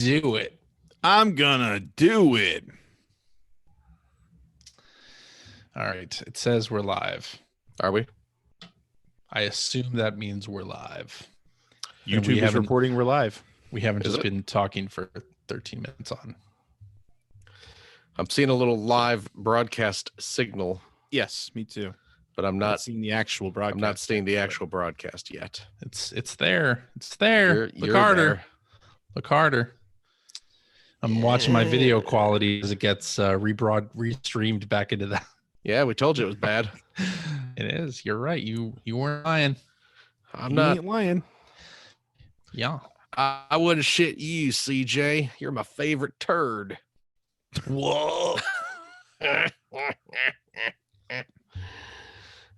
do it. I'm gonna do it. All right. It says we're live. Are we? I assume that means we're live. And YouTube is reporting we're live. We haven't just been talking for 13 minutes on. I'm seeing a little live broadcast signal, Yes, me too. but I'm not seeing the actual broadcast. I'm not seeing the actual broadcast yet. It's there. It's there. You're Look harder. there. Look harder. I'm watching my video quality as it gets restreamed back into that. Yeah, we told you it was bad. It is. You're right. You weren't lying. I'm You not ain't lying. Yeah. I wouldn't shit you, CJ. You're my favorite turd. Whoa. Yeah.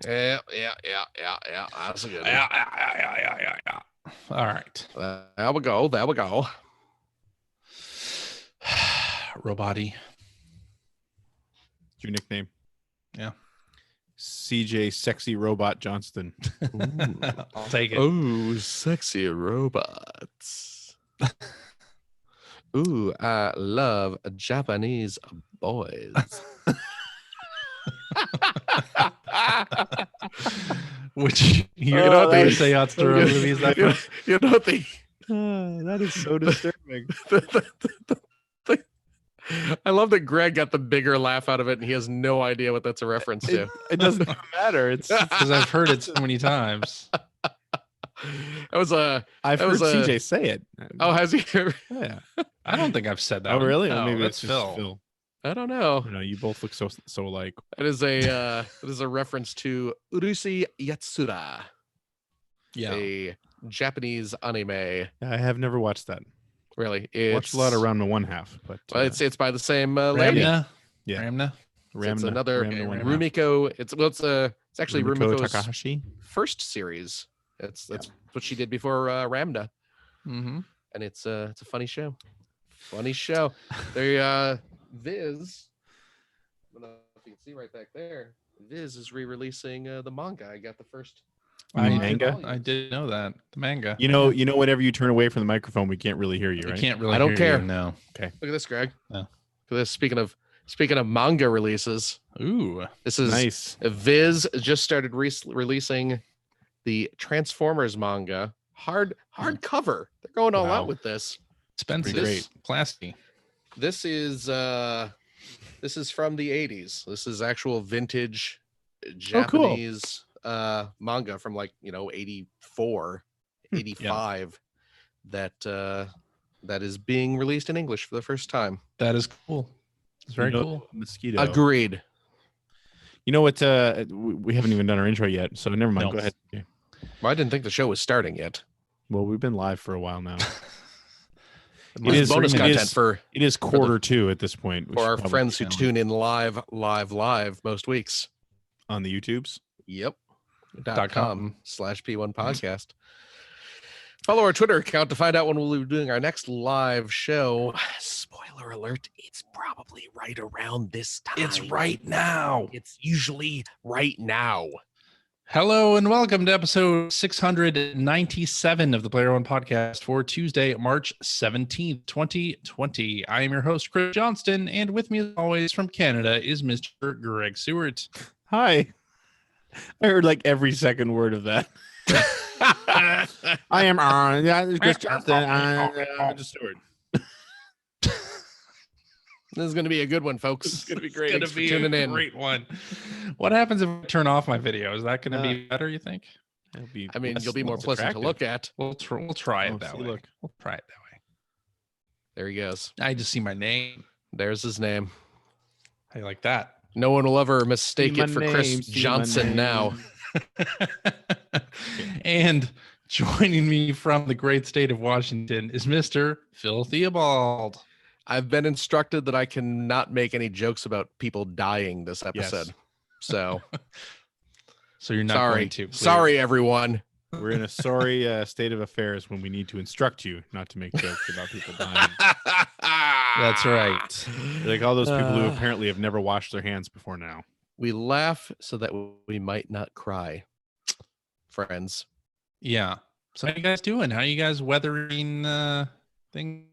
That's a good one. Yeah. All right. There we go. Roboty. Your nickname. Yeah. CJ Sexy Robot Johnston. I'll take it. Oh, sexy robots. Ooh, I love Japanese boys. Which you know what they say movies that you know the That is so disturbing. I love that Greg got the bigger laugh out of it and he has no idea what that's a reference to. It doesn't even matter. It's because I've heard it so many times. That was a I've that heard was a- CJ say it. oh, has he? Yeah. I don't think I've said that. Oh, one. really? No, Or maybe that's it's just Phil. I don't know. You know, you both look so alike. That is a reference to Urushi Yatsura, Yeah. a Japanese anime. I have never watched that. Really, it's Watched a lot around the one half, but Well, it's by the same lady. Ramna. Yeah. Ramna. It's another Ramna one half. Rumiko. It's actually Rumiko Rumiko's Takahashi. first series. That's what she did before Ramna, Mm-hmm. and it's a funny show. Funny show. They Viz. I don't know if you can see right back there. Viz is re-releasing the manga. I got the first. Manga? I did know that. The manga. You know, whenever you turn away from the microphone, we can't really hear you, right? You can't really I don't hear care. you, no. Look at this, Greg. Oh. Look at this. Speaking of manga releases, Ooh. this is Nice. Viz just started releasing the Transformers manga hardcover. They're going all Wow. out with this. Expensive. Great. Classy. This is from the 80s. This is actual vintage Japanese manga from 84, 85 that is being released in English for the first time. That is cool. It's very cool. Mosquito. Agreed. You know what? We haven't even done our intro yet, so never mind. No. Go ahead. Well, I didn't think the show was starting yet. Well, we've been live for a while now. It is bonus content for It is quarter two at this point. We for should our probably friends who count tune in live most weeks. on the YouTubes. Yep. .com. /P1 podcast. Follow our Twitter account to find out when we'll be doing our next live show. Spoiler alert, it's probably right around this time. It's right now. It's usually right now. Hello and welcome to episode 697 of the Player One podcast for Tuesday, March 17th, 2020. I am your host, Chris Johnston, and with me as always from Canada is Mr. Greg Seward. Hi. I heard like every second word of that. I am Chris Johnston. Stewart. This is going to be a good one, folks. It's gonna be great. It's Thanks for going to be tuning a in. great one. What happens if I turn off my video? Is that going to be better, you think? I mean, you'll be more pleasant to look at. We'll try it Oh, that see, way. look. We'll try it that way. There he goes. I just see my name. There's his name. How you like that? No one will ever mistake See it my for name, Chris see my Johnson name. now. And joining me from the great state of Washington is Mr. Phil Theobald. I've been instructed that I cannot make any jokes about people dying this episode. Yes. So So you're not sorry. going to. Sorry, everyone. We're in a sorry state of affairs when we need to instruct you not to make jokes about people dying. That's right. Like all those people who apparently have never washed their hands before now. We laugh so that we might not cry. Friends. Yeah. So how you guys doing? How you guys weathering things?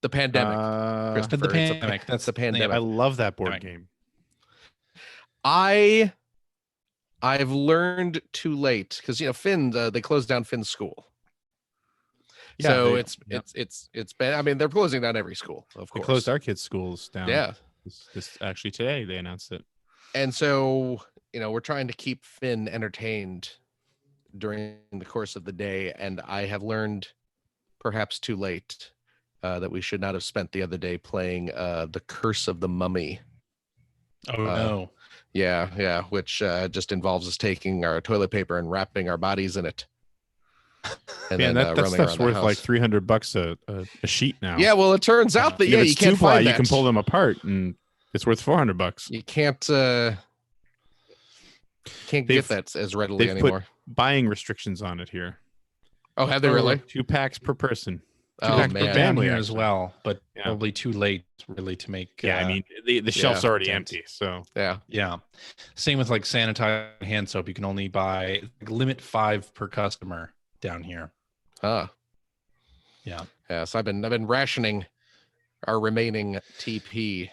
The pandemic. The Christopher, pandemic. That's the pandemic. I love that board game. I've learned too late because Finn they closed down Finn's school. Yeah, So it's been. I mean, they're closing down every school, of They course. closed our kids' schools down. Yeah. This actually today they announced it. And so we're trying to keep Finn entertained during the course of the day, and I have learned, perhaps too late, that we should not have spent the other day playing The Curse of the Mummy. Oh no. Yeah, which just involves us taking our toilet paper and wrapping our bodies in it. And Man, then that stuff's worth like house. $300 a sheet now. Yeah, well, it turns out that if it's you can't two-ply, find that. you can pull them apart, and it's worth $400. You can't get that as readily They've anymore. put buying restrictions on it here. Oh, have they really? 2 packs per person. Oh, packs per man. Down family here as actually. well, but Yeah. probably too late really to make. Yeah, I mean the shelf's already empty, so Yeah. Yeah. Same with like sanitized hand soap. You can only buy limit 5 per customer down here. Huh. Yeah. Yeah. So I've been rationing our remaining TP.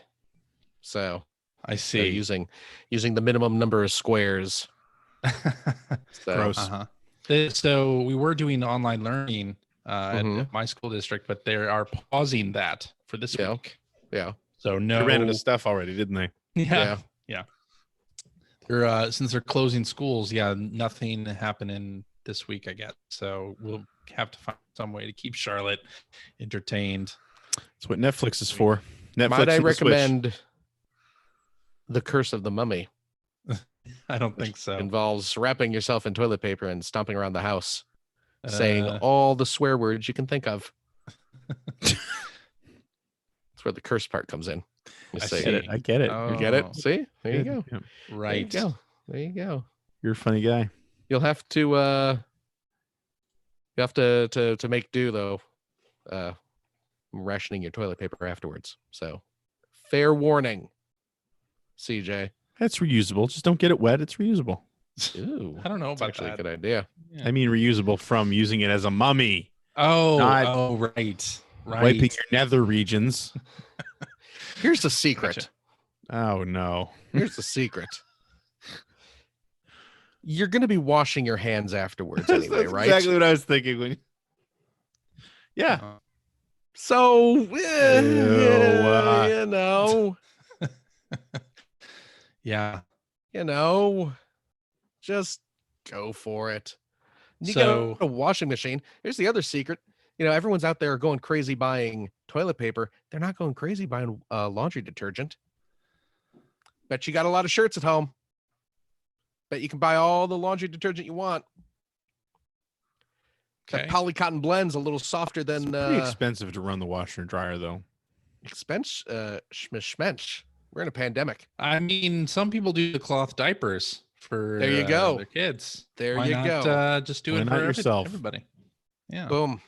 So I see. using the minimum number of squares. So, gross. So we were doing online learning Mhm. at my school district, but they are pausing that for this Yeah. week. Yeah. So They no. ran out of stuff already, didn't they? Yeah. They're since they're closing schools, nothing happening this week, I guess. So we'll have to find some way to keep Charlotte entertained. That's what Netflix is for. Netflix Might I and the Switch. recommend The Curse of the Mummy? I don't think so. Involves wrapping yourself in toilet paper and stomping around the house, saying Uh, all the swear words you can think of. That's where the curse part comes in. You I say see. it. I get it. You get it? Oh, See? There you Good. go. Yeah. right. There you go. There you go. You're a funny guy. You'll have to make do though. Rationing your toilet paper afterwards. So fair warning, CJ. That's reusable. Just don't get it wet. It's reusable. Ooh, I don't know that's about actually that. a good idea. Yeah. I mean reusable from using it as a mummy. Not Right. Wiping your nether regions. Here's the secret. Gotcha. Oh no. Here's the secret. You're going to be washing your hands afterwards That's anyway, right? exactly what I was thinking when Yeah. So, Ew, Yeah. Just go for it. You So- got a washing machine. Here's the other secret. Everyone's out there going crazy buying toilet paper. They're not going crazy buying laundry detergent. Bet you got a lot of shirts at home. Bet you can buy all the laundry detergent you want. Okay. That polycotton blend's a little softer It's than pretty expensive to run the washer and dryer though. expense schmench. We're in a pandemic. I mean, some people do the cloth diapers for There you go. their kids. There Why you not, go. Just do Why it not for yourself? everybody. Yeah. Boom.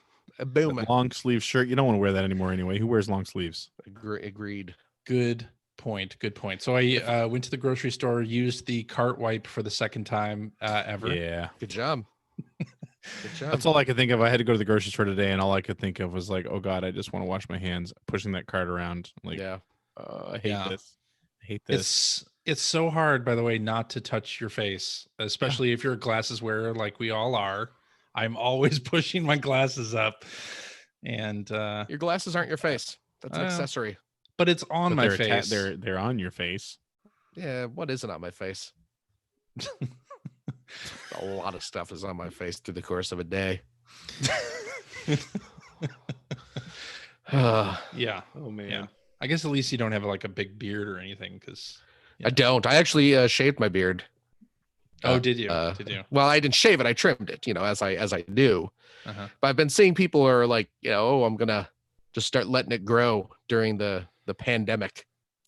Boom. That long sleeve shirt. You don't want to wear that anymore anyway. Who wears long sleeves? Agreed. Good point. Good point. So I went to the grocery store, used the cart wipe for the second time ever. Yeah. Good job. Good job. That's all I could think of. I had to go to the grocery store today, and all I could think of was like, "Oh God, I just want to wash my hands." Pushing that cart around, like, Yeah. I hate Yeah. this. I hate this. It's so hard, by the way, not to touch your face, especially if you're a glasses wearer like we all are. I'm always pushing my glasses up, and Your glasses aren't your face. That's an accessory. but it's on But my they're face. they're on your face. Yeah. What isn't on my face? A lot of stuff is on my face through the course of a day. Yeah. Oh man. Yeah. I guess at least you don't have like a big beard or anything, because. I don't. I actually shaved my beard. Oh, did you? Well, I didn't shave it. I trimmed it, as I do. Uh-huh. But I've been seeing people are like, oh, I'm gonna just start letting it grow during the pandemic.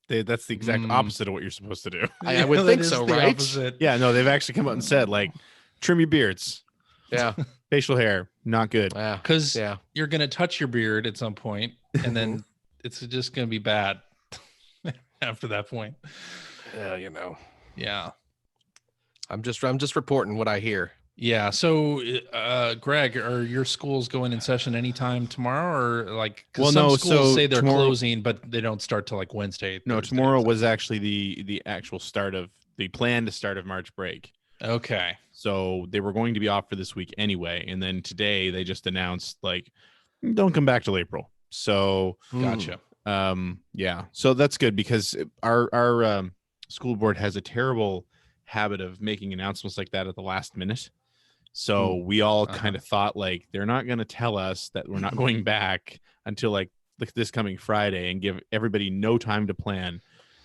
That's the exact opposite of what you're supposed to do. I would that think is so, the right? opposite. Yeah, no, they've actually come out and said like, trim your beards, Yeah. facial hair, not good. Yeah. Because Yeah. you're gonna touch your beard at some point, and then it's just gonna be bad after that point. Yeah. Yeah. I'm just reporting what I hear. Yeah. So, Greg, are your schools going in session anytime tomorrow, or like? Because Well, some no. schools So say they're tomorrow, closing, but they don't start till like Wednesday. no, Thursday. tomorrow So- was actually the actual start of the planned start of March break. Okay. So they were going to be off for this week anyway, and then today they just announced like, don't come back till April. So Gotcha. yeah, so that's good because our school board has a terrible habit of making announcements like that at the last minute. So we all kind of thought like they're not going to tell us that we're not going back until like this coming Friday and give everybody no time to plan.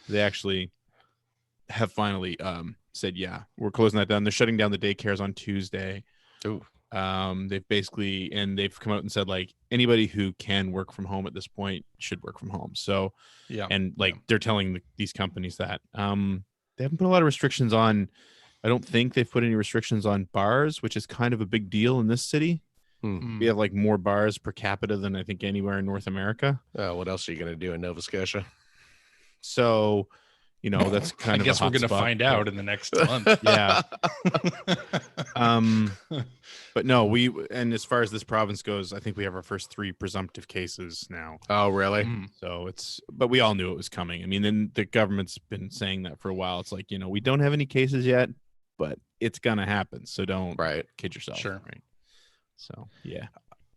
They actually have finally said, yeah, we're closing that down. They're shutting down the daycares on Tuesday. Ooh. They've come out and said like anybody who can work from home at this point should work from home. So Yeah. and like they're telling these companies that they haven't put a lot of restrictions on. I don't think they've put any restrictions on bars, which is kind of a big deal in this city. We have like more bars per capita than I think anywhere in North America. What else are you going to do in Nova Scotia? So, that's kind I of guess a we're hot going to spot, find out in the next month. Yeah. But no, and as far as this province goes, I think we have our first 3 presumptive cases now. Oh, really? So but we all knew it was coming. I mean, then the government's been saying that for a while. It's like, we don't have any cases yet, but it's going to happen. So don't kid yourself. Sure. Right. So, yeah.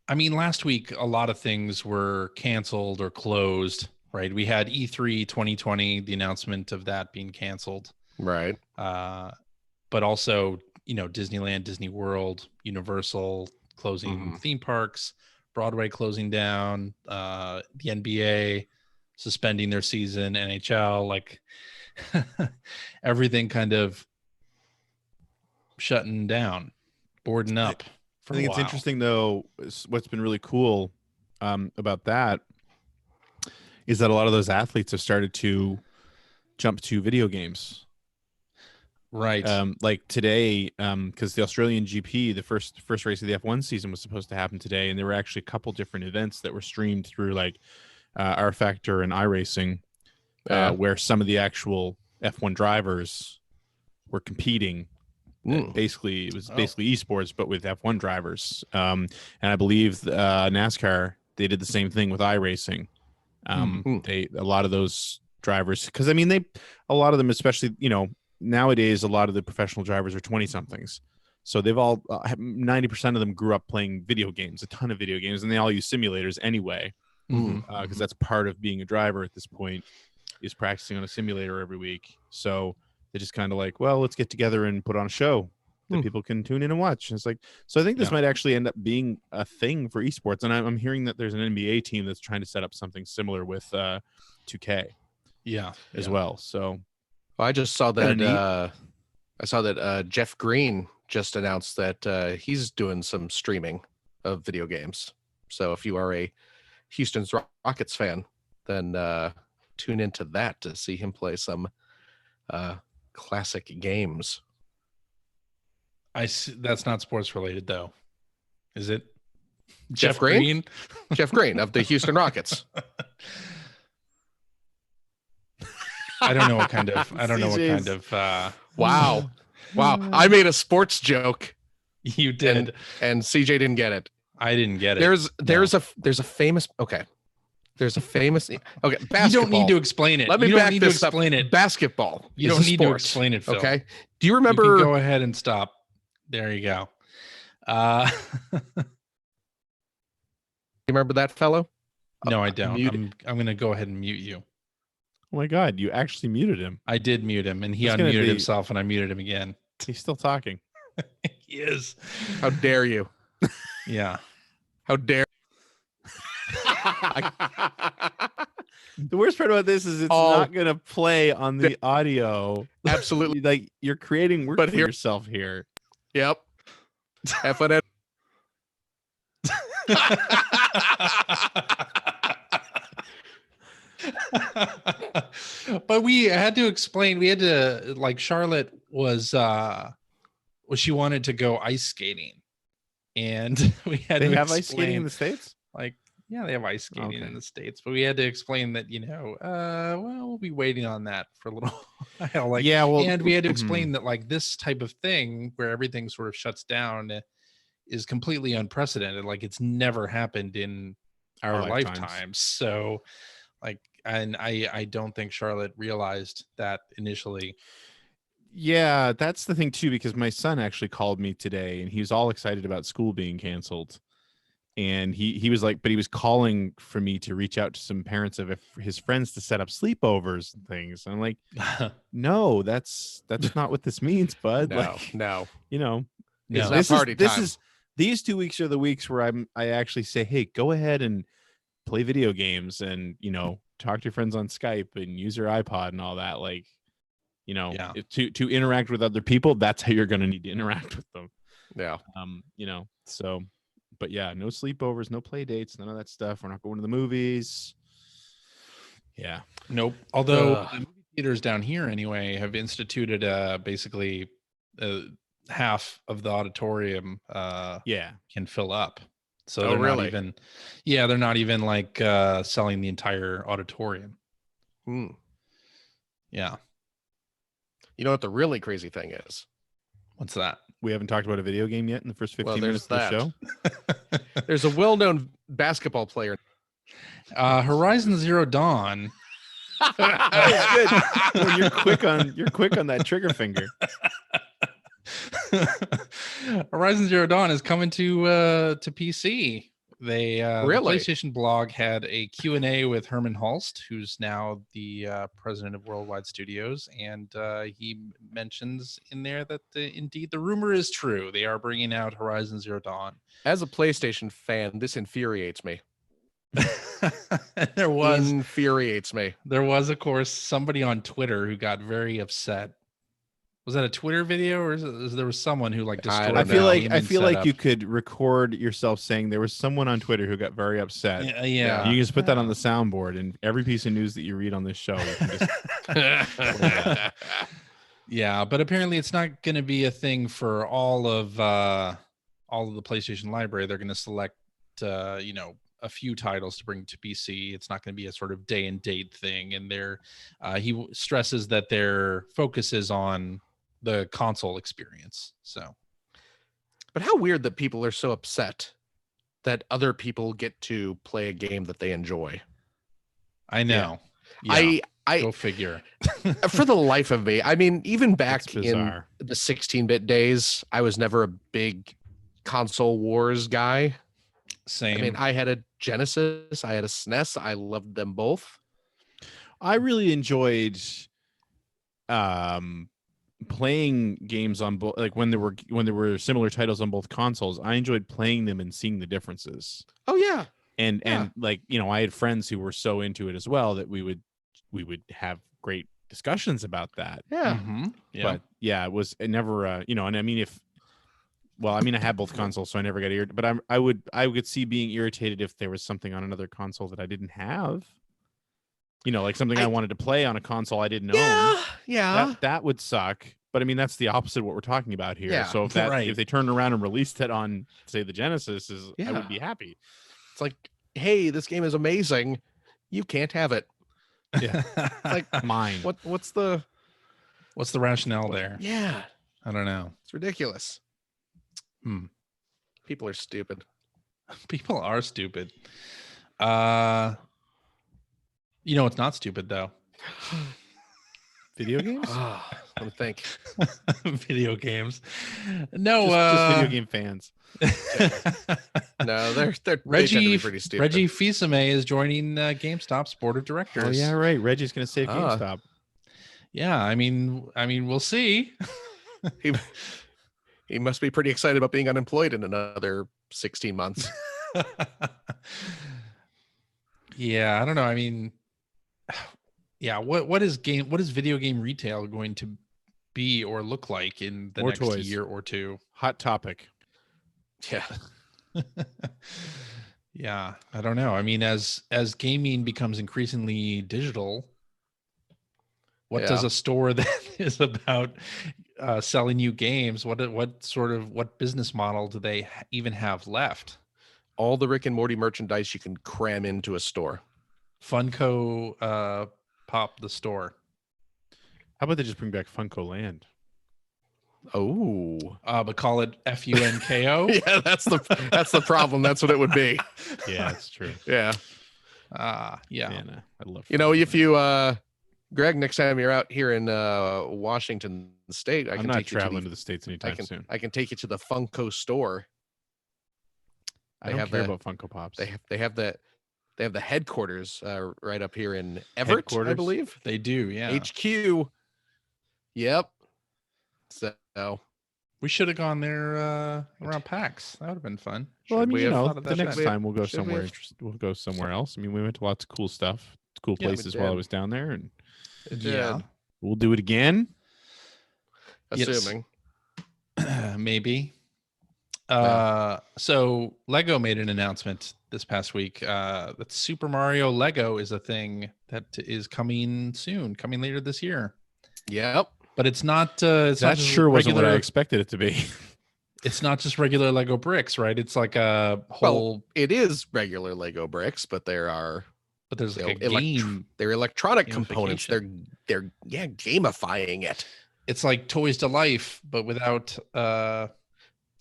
I mean, last week, a lot of things were canceled or closed, right? We had E3 2020, the announcement of that being canceled. Right. But also, Disneyland, Disney World, Universal closing theme parks, Broadway closing down, the NBA suspending their season, NHL, like everything kind of shutting down, boarding up. I think it's interesting, though, what's been really cool about that is that a lot of those athletes have started to jump to video games. Right. Like today, because the Australian GP, the first race of the F1 season was supposed to happen today, and there were actually a couple different events that were streamed through like R Factor and iRacing, where some of the actual F1 drivers were competing. Basically, it was basically eSports, but with F1 drivers. And I believe NASCAR, they did the same thing with iRacing. A lot of those drivers, because I mean, a lot of them, especially, nowadays, a lot of the professional drivers are 20 somethings. So they've all 90% of them grew up playing video games, a ton of video games, and they all use simulators anyway, because that's part of being a driver at this point, is practicing on a simulator every week. So they just kind of like, well, let's get together and put on a show that people can tune in and watch. And it's like, so I think this might actually end up being a thing for esports. And I'm hearing that there's an NBA team that's trying to set up something similar with 2K as well. So I just saw that Jeff Green just announced that he's doing some streaming of video games. So if you are a Houston Rockets fan, then tune into that to see him play some classic games. I see, that's not sports related though, is it? Jeff Green? Jeff Green of the Houston Rockets. I don't know what kind of Wow. I made a sports joke. You did. And CJ didn't get it. I didn't get it. There's a famous basketball. You don't need to explain it. Let me back this up. It. Basketball. You don't need to explain it, Phil. Okay. Do you remember? You can go ahead and stop. There you go. You remember that fellow? No, I don't. I'm going to go ahead and mute you. Oh my God, you actually muted him. I did mute him, and he unmuted himself, and I muted him again. He's still talking. He is. How dare you? Yeah. How dare. The worst part about this is it's not going to play on the audio. Absolutely. Like, you're creating work for yourself here. Yep. F1. But we had to explain. We had to, like, Charlotte she wanted to go ice skating, and we had to have ice skating in the States. Like, yeah, they have ice skating in the States, but we had to explain that, well, we'll be waiting on that for a little. Like, yeah, well, and we had to explain that like this type of thing where everything sort of shuts down is completely unprecedented. Like it's never happened in our lifetimes. So like, and I don't think Charlotte realized that initially. Yeah, that's the thing too, because my son actually called me today and he was all excited about school being canceled. And he was like, but he was calling for me to reach out to some parents of his friends to set up sleepovers and things. And I'm like, no, that's not what this means, bud. No. You know, it's not party time. These 2 weeks are the weeks where I actually say, hey, go ahead and play video games and, talk to your friends on Skype and use your iPod and all that. Like, to interact with other people, that's how you're going to need to interact with them. Yeah. So, but yeah, no sleepovers, no play dates, none of that stuff. We're not going to the movies. Yeah. Nope. Although the movie theaters down here anyway have instituted basically half of the auditorium can fill up. So they're really? not even they're not even like selling the entire auditorium. Yeah. You know what the really crazy thing is? What's that? We haven't talked about a video game yet in the first 15 minutes of the show. There's a well-known basketball player. Horizon Zero Dawn. Good. Well, you're quick on that trigger finger. Horizon Zero Dawn is coming to PC. They really? The PlayStation blog had a Q&A with Herman Hulst, who's now the president of Worldwide Studios, and he mentions in there that indeed the rumor is true. They are bringing out Horizon Zero Dawn. As a PlayStation fan, this infuriates me. Infuriates me. There was, of course, somebody on Twitter who got very upset. Was that a Twitter video, or there was someone who like distorted? I feel like you could record yourself saying there was someone on Twitter who got very upset. Yeah. You just put that on the soundboard, and every piece of news that you read on this show, you can just yeah, but apparently it's not going to be a thing for all of the PlayStation library. They're going to select a few titles to bring to PC. It's not going to be a sort of day and date thing. And he stresses that their focus is on the console experience. So, but how weird that people are so upset that other people get to play a game that they enjoy. I know. Yeah. I go figure. For the life of me, I mean, even back in the 16-bit days, I was never a big console wars guy. Same. I mean, I had a Genesis, I had a SNES. I loved them both. I really enjoyed playing games on both, like when there were similar titles on both consoles. I enjoyed playing them and seeing the differences. Oh yeah. And like, I had friends who were so into it as well that we would have great discussions about that. Yeah. Mm-hmm. Yeah. But yeah, it never and I mean I had both consoles, so I never got irritated. But I could see being irritated if there was something on another console that I didn't have. Like something I wanted to play on a console I didn't own. Yeah. That would suck. But I mean, that's the opposite of what we're talking about here. Yeah, so if they turned around and released it on, say, the Genesis, I would be happy. It's like, hey, this game is amazing. You can't have it. Yeah. Like mine. What's the rationale there? Yeah. I don't know. It's ridiculous. People are stupid. People are stupid. It's not stupid though. Video games? Let me think. Video games. No, just video game fans. No, they're Reggie. pretty stupid. Reggie Fils-Aimé is joining GameStop's board of directors. Oh yeah, right. Reggie's going to save GameStop. Yeah, I mean, we'll see. He must be pretty excited about being unemployed in another 16 months. Yeah, I don't know. I mean, yeah, what is video game retail going to be or look like in the next year or two? Hot topic. Yeah. Yeah, I don't know. I mean, as gaming becomes increasingly digital, what does a store that is about selling you games, what business model do they even have left? All the Rick and Morty merchandise you can cram into a store. Funko pop the store. How about they just bring back Funko Land? Oh, but call it FUNKO. yeah, that's the problem. That's what it would be. Yeah, that's true. Yeah. Yeah. Man, I love. You know, Funko if Land. you Greg, next time you're out here in Washington State, I'm not traveling to the States anytime soon. I can take you to the Funko store. I don't care about Funko Pops. They have the headquarters right up here in Everett, I believe. They do, yeah. HQ. Yep. So we should have gone there around PAX. That would have been fun. Well, I mean, you know, the next time we'll go somewhere. We'll go somewhere else. I mean, we went to lots of cool stuff, cool places while I was down there, and yeah, we'll do it again. Assuming, maybe. So Lego made an announcement this past week that Super Mario Lego is a thing that is coming soon, coming later this year. Yep. But it's not. It's that not just sure wasn't regular, what I expected it to be. It's not just regular Lego bricks, right? It's like a whole. Well, it is regular Lego bricks, but there's like a game. They're electronic components. They're gamifying it. It's like Toys to Life, but without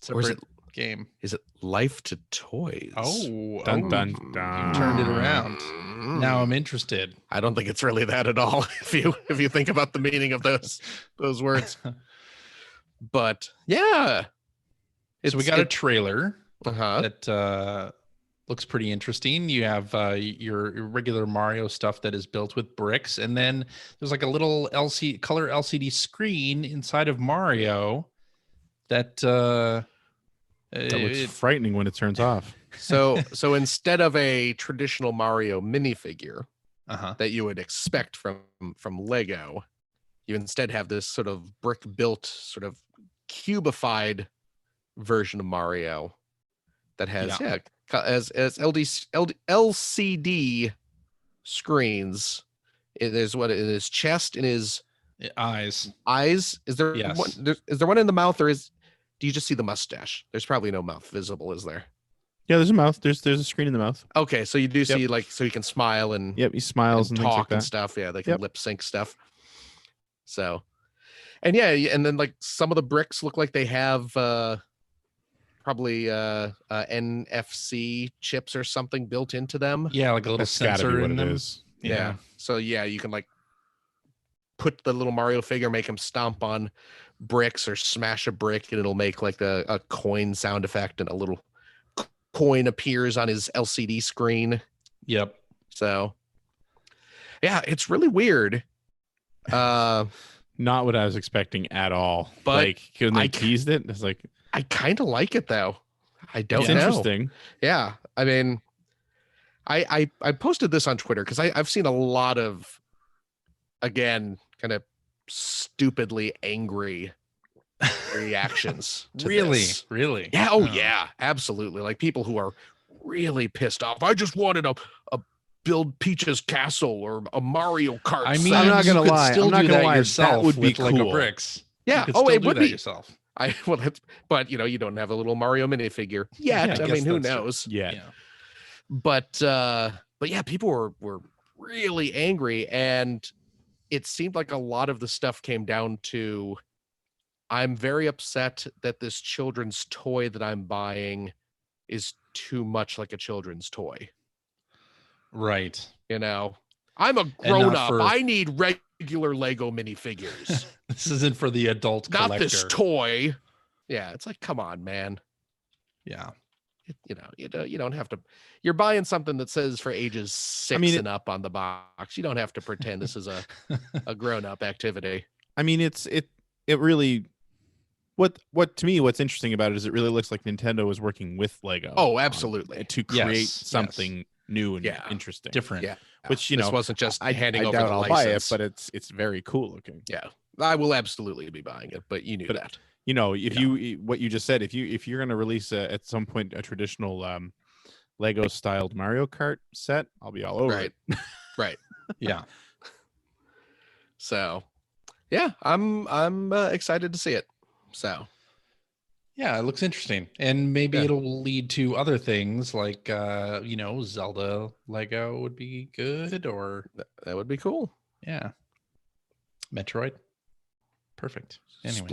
separate game. Is it Life to Toys? Oh, dun, dun, dun. You turned it around. Now I'm interested. I don't think it's really that at all. If you think about the meaning of those words, but yeah. So we got a trailer that looks pretty interesting. You have your regular Mario stuff that is built with bricks, and then there's like a little color LCD screen inside of Mario that looks frightening when it turns off. So instead of a traditional Mario minifigure that you would expect from Lego, you instead have this sort of brick built, sort of cubified version of Mario that has as LCD screens. There's what in his chest, in his eyes. Is there one? Is there one in the mouth, or do you just see the mustache? There's probably no mouth visible, is there? Yeah, there's a mouth. There's a screen in the mouth. Okay, so you do see so he can smile and he smiles and talk like and stuff. Yeah, they can lip sync stuff. So, and and then like some of the bricks look like they have probably NFC chips or something built into them. Yeah, like a little sensor in them. Yeah. So you can like put the little Mario figure, make him stomp on bricks or smash a brick, and it'll make like a coin sound effect, and a little coin appears on his LCD screen. Yep. So yeah, it's really weird. Not what I was expecting at all. But like when they teased it, it's like I kind of like it though. I don't know. Interesting. Yeah. I mean, I posted this on Twitter because I've seen a lot of, again, kind of stupidly angry reactions to this. Really? Yeah. Oh, yeah, absolutely. Like people who are really pissed off. I just wanted a build Peach's castle or a Mario Kart. I mean, I'm not gonna lie. I'm not gonna lie. That would be cool. Lego bricks. Yeah. It would be yourself. But you don't have a little Mario minifigure yet. I mean, who knows? Yeah. But yeah, people were really angry, and it seemed like a lot of the stuff came down to, I'm very upset that this children's toy that I'm buying is too much like a children's toy. Right. I'm a grown up. I need regular Lego minifigures. This isn't for the adult collector. Not this toy. Yeah, it's like, come on, man. Yeah. You don't have to. You're buying something that says for ages 6 and up on the box. You don't have to pretend this is a grown up activity. I mean, it really. What to me, what's interesting about it is it really looks like Nintendo is working with Lego. Oh, absolutely. To create something new and interesting, different. Yeah. Which this wasn't just handing over the I'll license. buy it, but it's very cool looking. Yeah, I will absolutely be buying it. But you knew that. If what you just said, if you're going to release at some point a traditional Lego styled Mario Kart set, I'll be all over it. Right. Yeah. So, yeah, I'm excited to see it. So, yeah, it looks interesting, and maybe it'll lead to other things like Zelda Lego would be good, or that would be cool. Yeah, Metroid. Perfect. Anyway.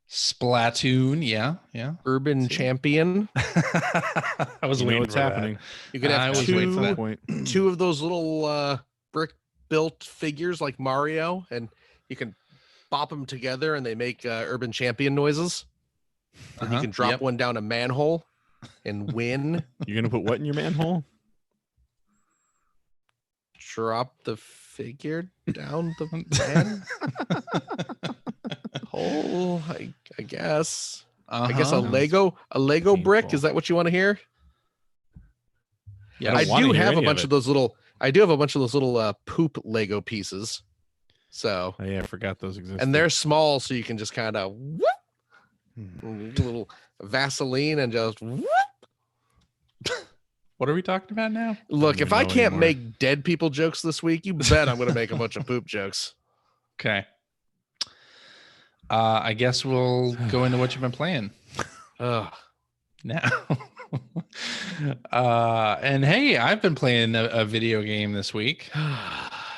Splatoon. Yeah. Urban Champion. I was waiting what's for happening. that. You can have Point. two of those little brick built figures like Mario, and you can bop them together and they make Urban Champion noises. And you can drop one down a manhole and win. You're gonna put what in your manhole? Drop the figure down the manhole. I guess. I guess a Lego painful. brick. Is that what you want to hear? Yeah, I do have a bunch of those little. I do have a bunch of those little poop Lego pieces. So. Oh yeah, I forgot those existed. And they're small, so you can just kind of a little Vaseline and just whoop. What are we talking about now? Look, if I can't make dead people jokes this week, you bet I'm going to make a bunch of poop jokes. Okay. I guess we'll go into what you've been playing now. And hey, I've been playing a video game this week.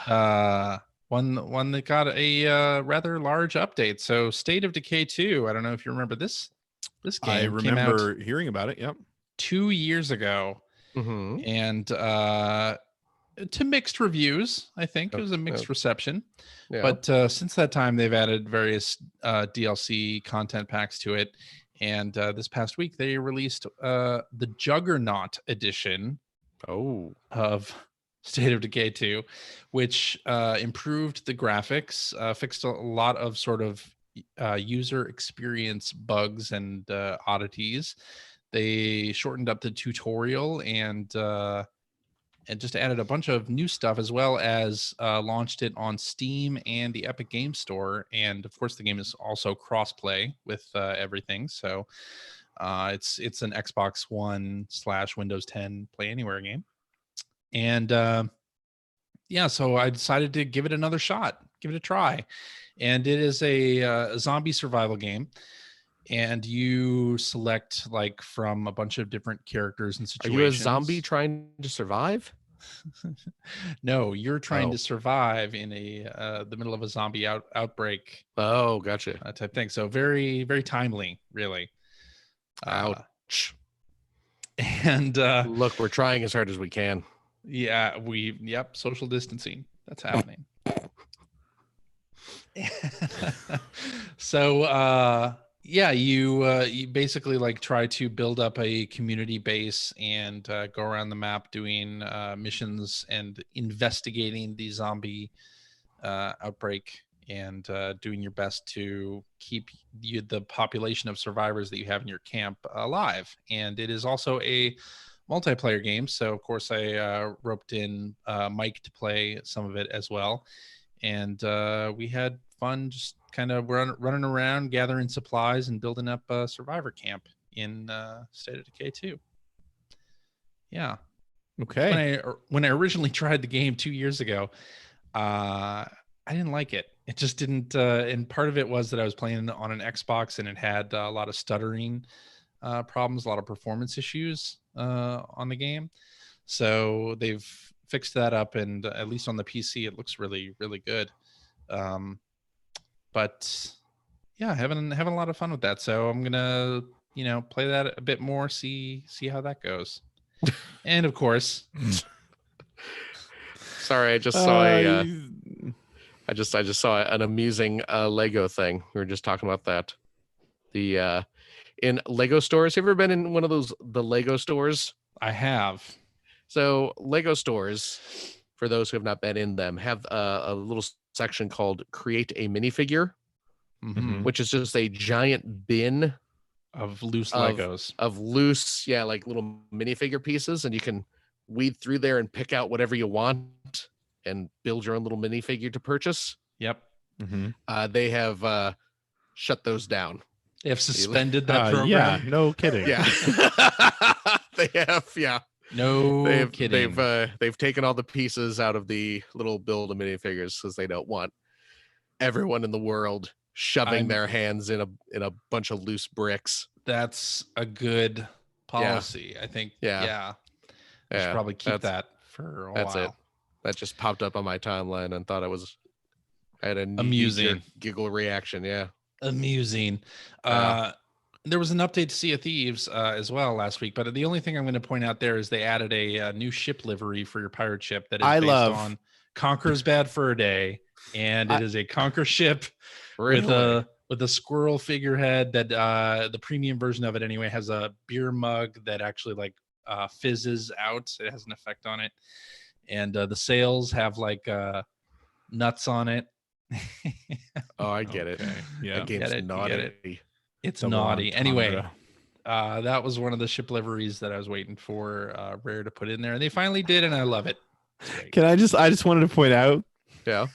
One that got a rather large update. So State of Decay 2. I don't know if you remember this game. I remember hearing about it. Yep. 2 years ago. Mm-hmm. And to mixed reviews, I think it was a mixed reception. Yeah. But since that time, they've added various DLC content packs to it. And this past week, they released the Juggernaut edition of State of Decay 2, which improved the graphics, fixed a lot of sort of user experience bugs and oddities. They shortened up the tutorial and just added a bunch of new stuff, as well as launched it on Steam and the Epic Games Store. And of course, the game is also cross-play with everything. So it's an Xbox One / Windows 10 Play Anywhere game. And so I decided to give it another shot, give it a try. And it is a zombie survival game. And you select like from a bunch of different characters and situations. Are you a zombie trying to survive? No, you're trying to survive in the middle of a zombie outbreak. Oh, gotcha. Type thing. So very, very timely, really. Ouch. And look, we're trying as hard as we can. Yeah, social distancing. That's happening. So you basically like try to build up a community base and go around the map doing missions and investigating the zombie outbreak and doing your best to keep the population of survivors that you have in your camp alive. And it is also a multiplayer game, so of course I roped in Mike to play some of it as well. And we had fun just kind of running around, gathering supplies and building up a survivor camp in State of Decay 2. Yeah. Okay. When I originally tried the game 2 years ago, I didn't like it. It just didn't. And part of it was that I was playing on an Xbox and it had a lot of stuttering problems, a lot of performance issues on the game. So they've fixed that up, and at least on the PC, it looks really, really good. But yeah, having a lot of fun with that. So I'm gonna, play that a bit more, see how that goes. And of course, sorry, I just saw I just saw an amusing Lego thing. We were just talking about that. The in Lego stores. Have you ever been in one of the Lego stores? I have. So Lego stores, for those who have not been in them, have a little section called Create a Minifigure, which is just a giant bin of loose Legos. Of loose, like little minifigure pieces, and you can weed through there and pick out whatever you want and build your own little minifigure to purchase. Yep. They have shut those down. They have suspended that program. Yeah, no kidding. Yeah. They have, No kidding. They've taken all the pieces out of the little build of minifigures because they don't want everyone in the world shoving their hands in a bunch of loose bricks. That's a good policy. I think. Yeah. I should probably keep that for a while. That's it. That just popped up on my timeline and thought it was I had a Amusing. giggle reaction. Yeah. Amusing. There was an update to Sea of Thieves as well last week, but the only thing I'm going to point out there is they added a new ship livery for your pirate ship that is based on Conker's Bad Fur Day, and it is a Conker ship with a squirrel figurehead that the premium version of it anyway has a beer mug that actually like fizzes out. It has an effect on it, and the sails have like nuts on it. Oh, I get it. Yeah, that game's naughty. It's naughty. Anyway, that was one of the ship liveries that I was waiting for Rare to put in there, and they finally did, and I love it. I just wanted to point out. Yeah.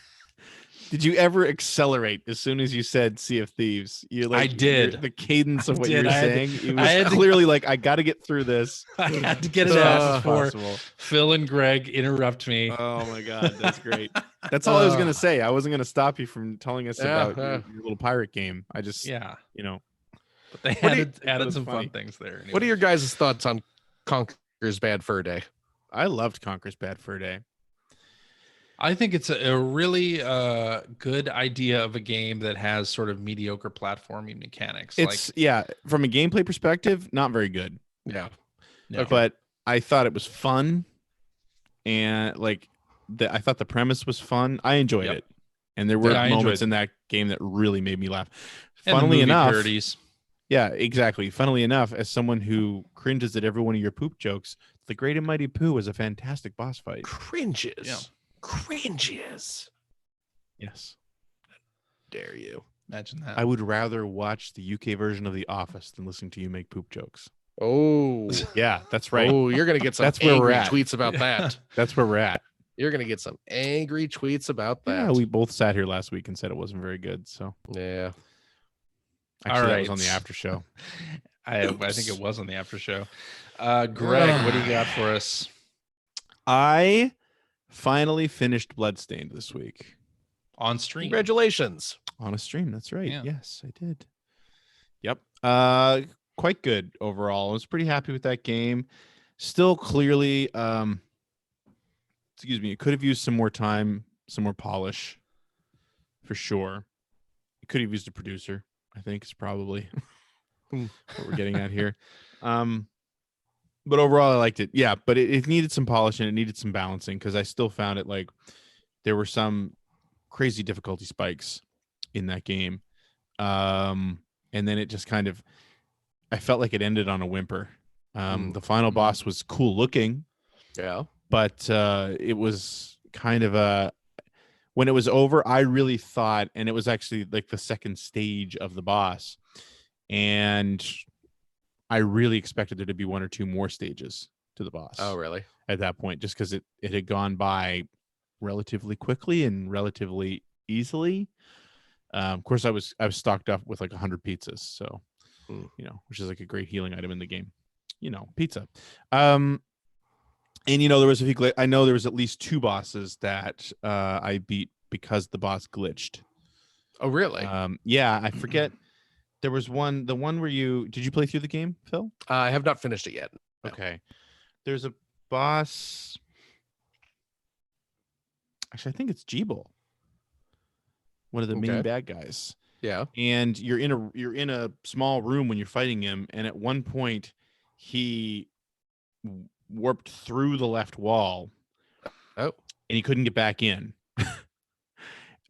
Did you ever accelerate as soon as you said Sea of Thieves? I did. The cadence of what you were saying. It was clearly like, I got to get through this. I had to get it out before Phil and Greg interrupt me. Oh my God, that's great. That's all I was going to say. I wasn't going to stop you from telling us about your little pirate game. I just, But they added some fun things there. Anyway. What are your guys' thoughts on Conker's Bad Fur Day? I loved Conker's Bad Fur Day. I think it's a really good idea of a game that has sort of mediocre platforming mechanics. It's from a gameplay perspective, not very good. Yeah. Okay. But I thought it was fun, and I thought the premise was fun. I enjoyed it, and there were moments in that game that really made me laugh. Funnily enough, parodies. Yeah, exactly. Funnily enough, as someone who cringes at every one of your poop jokes, the Great and Mighty Pooh was a fantastic boss fight. Cringes. Yeah. Cringes. Yes. Dare you? Imagine that. I would rather watch the UK version of The Office than listen to you make poop jokes. Oh. Yeah, that's right. Oh, you're going to get some angry tweets about that. That's where we're at. You're going to get some angry tweets about that. Yeah, we both sat here last week and said it wasn't very good. So yeah. Actually, that was on the after show. I think it was on the after show. Greg, what do you got for us? I finally finished Bloodstained this week. On stream. Congratulations. On a stream, that's right. Yeah. Yes, I did. Yep. Quite good overall. I was pretty happy with that game. Still clearly, it could have used some more time, some more polish, for sure. It could have used a producer, I think is probably what we're getting at here. But overall, I liked it. Yeah, but it needed some polish and it needed some balancing because I still found it like there were some crazy difficulty spikes in that game. And then it just kind of, I felt like it ended on a whimper. The final boss was cool looking. Yeah. But it was kind of when it was over, I really thought, and it was actually like the second stage of the boss. And I really expected there to be one or two more stages to the boss. Oh, really? At that point, just because it had gone by relatively quickly and relatively easily. Of course, I was stocked up with like 100 pizzas, so which is like a great healing item in the game. Pizza. And there was I know there was at least two bosses that I beat because the boss glitched. Oh, really? Yeah, I forget. There was the one where did you play through the game, Phil? I have not finished it yet. No. Okay. There's a boss. Actually, I think it's Jeeble, one of the main bad guys. Yeah. And you're in a small room when you're fighting him, and at one point he warped through the left wall. Oh. And he couldn't get back in.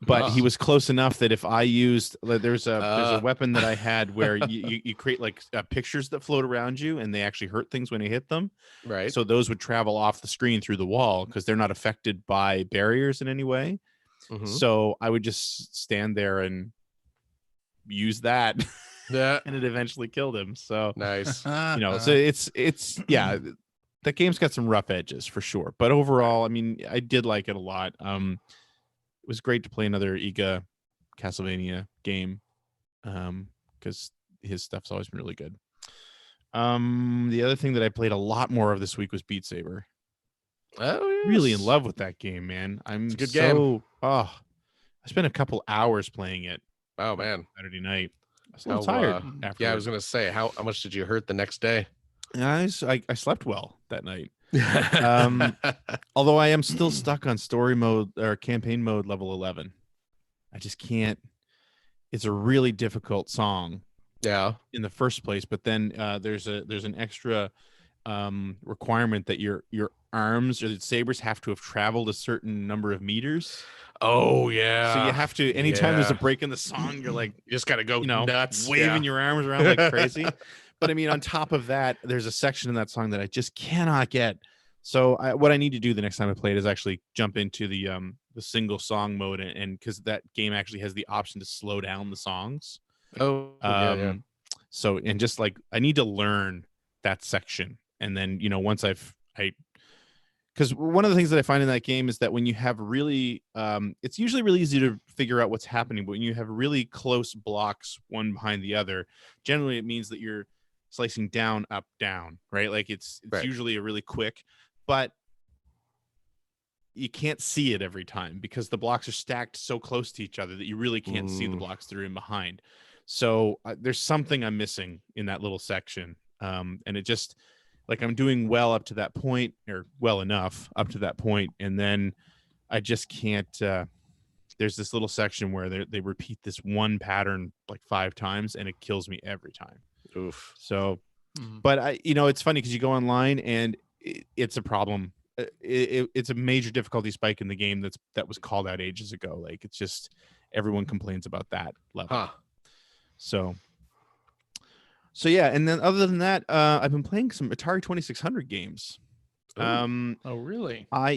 But he was close enough that if I used, there's a weapon that I had where you create like pictures that float around you and they actually hurt things when you hit them. Right. So those would travel off the screen through the wall because they're not affected by barriers in any way. Mm-hmm. So I would just stand there and use that. Yeah. And it eventually killed him. So nice. So it's that game's got some rough edges for sure. But overall, I mean, I did like it a lot. It was great to play another Iga Castlevania game because his stuff's always been really good. The other thing that I played a lot more of this week was Beat Saber. Oh, yes. Really in love with that game, man. It's a good game. I spent a couple hours playing it. Oh, man. Saturday night. I was a little tired. Yeah, I was going to say, how much did you hurt the next day? I slept well that night. Although I am still stuck on story mode or campaign mode level 11. I just can't. It's a really difficult song. Yeah. In the first place, but then there's an extra requirement that your arms or the sabers have to have traveled a certain number of meters. Oh yeah. So you have to, anytime there's a break in the song, you're like, you just gotta go nuts, waving your arms around like crazy. But I mean, on top of that, there's a section in that song that I just cannot get. So what I need to do the next time I play it is actually jump into the single song mode, and because that game actually has the option to slow down the songs. Oh, yeah. So, and just like, I need to learn that section. And then, once because one of the things that I find in that game is that when you have really, it's usually really easy to figure out what's happening, but when you have really close blocks, one behind the other, generally it means that you're slicing down, up, down, right? Like it's right. usually a really quick, but you can't see it every time because the blocks are stacked so close to each other that you really can't see the blocks that are in behind. So there's something I'm missing in that little section. And it just, like, I'm doing well up to that point, or well enough up to that point, and then I just can't. There's this little section where they repeat this one pattern like 5 times, and it kills me every time. Oof. So, but it's funny because you go online and it's a problem. It's a major difficulty spike in the game that was called out ages ago. Like, it's just everyone complains about that level. Huh. So yeah, and then other than that, I've been playing some Atari 2600 games. Oh, really? I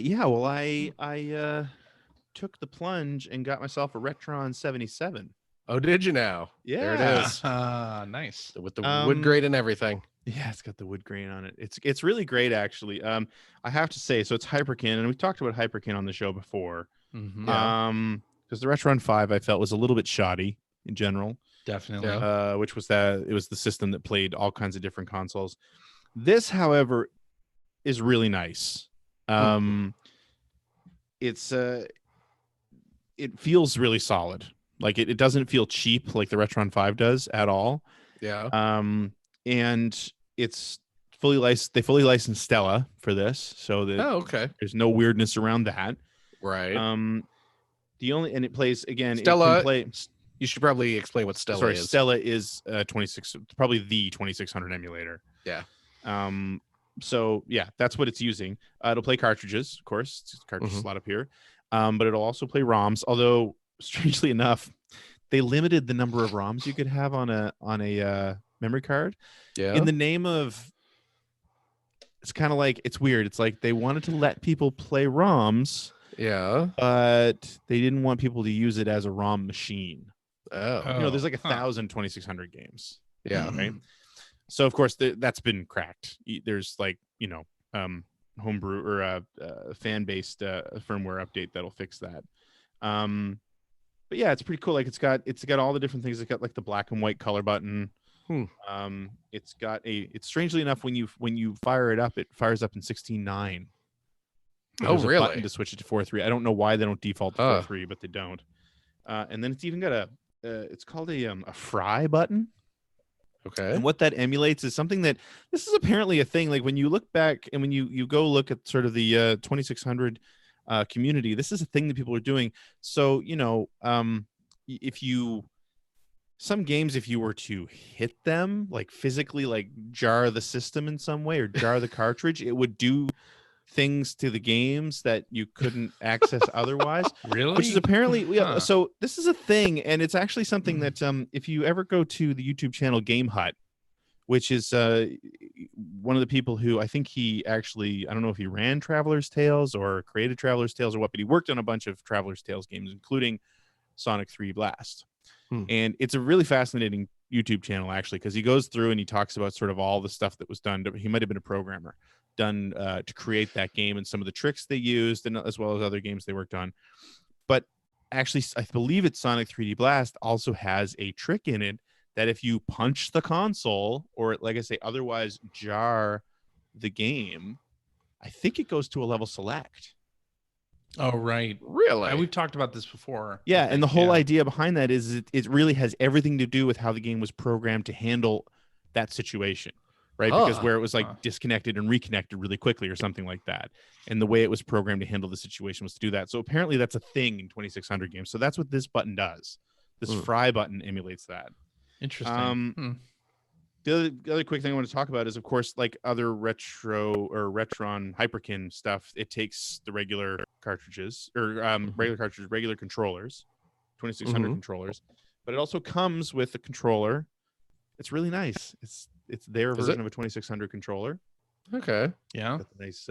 took the plunge and got myself a Retron 77. Oh, did you now? Yeah. There it is. Nice. With the wood grain and everything. Yeah, it's got the wood grain on it. It's really great, actually. I have to say, so it's Hyperkin, and we've talked about Hyperkin on the show before. Because the Retron 5 I felt was a little bit shoddy in general. Definitely. Which was it was the system that played all kinds of different consoles. This, however, is really nice. It feels really solid. Like it doesn't feel cheap like the Retron 5 does at all. Yeah. And it's fully licensed. They fully licensed Stella for this, so that okay. There's no weirdness around that. Right. And it plays again. Stella. It can play. You should probably explain what Stella is. Stella is 26, probably the 2600 emulator. Yeah. So yeah, that's what it's using. It'll play cartridges, of course. It's a cartridge slot up here. But it'll also play ROMs. Although, strangely enough, they limited the number of ROMs you could have on a memory card. Yeah. In the name of, it's kind of like, it's weird. It's like they wanted to let people play ROMs. Yeah. But they didn't want people to use it as a ROM machine. Oh. There's like 1,000 2600 games. Yeah. Right. So of course that's been cracked. There's like homebrew or fan-based firmware update that'll fix that. But yeah, it's pretty cool. Like it's got all the different things. It's got like the black and white color button. It's strangely enough when you fire it up, it fires up in 16:9. Oh, really? A button to switch it to 4:3. I don't know why they don't default to 4:3, but they don't. And then it's even got it's called a fry button. Okay. And what that emulates is something that this is apparently a thing. Like when you look back and when you go look at sort of the 2600 community, this is a thing that people are doing. So, some games, if you were to hit them, like physically, like jar the system in some way or jar the cartridge, it would do things to the games that you couldn't access otherwise. Really? Which is apparently so this is a thing, and it's actually something that if you ever go to the YouTube channel Game Hut, which is one of the people who I think he actually, I don't know if he ran Traveler's Tales or created Traveler's Tales or what, but he worked on a bunch of Traveler's Tales games, including Sonic 3 Blast. And it's a really fascinating YouTube channel, actually, because he goes through and he talks about sort of all the stuff that was done. He might have been a programmer done to create that game and some of the tricks they used, and as well as other games they worked on. But actually, I believe it's Sonic 3D Blast also has a trick in it that if you punch the console or, like I say, otherwise jar the game, I think it goes to a level select. Oh, right. Really? We've talked about this before. Yeah, and the whole idea behind that is it really has everything to do with how the game was programmed to handle that situation. right? Because where it was like disconnected and reconnected really quickly or something like that. And the way it was programmed to handle the situation was to do that. So apparently that's a thing in 2600 games. So that's what this button does. This fry button emulates that. Interesting. The other quick thing I want to talk about is, of course, like other retro or Retron Hyperkin stuff, it takes the regular cartridges or regular controllers, 2600 controllers, but it also comes with a controller. It's really nice. It's their version of a 2600 controller. Okay. Yeah. With a nice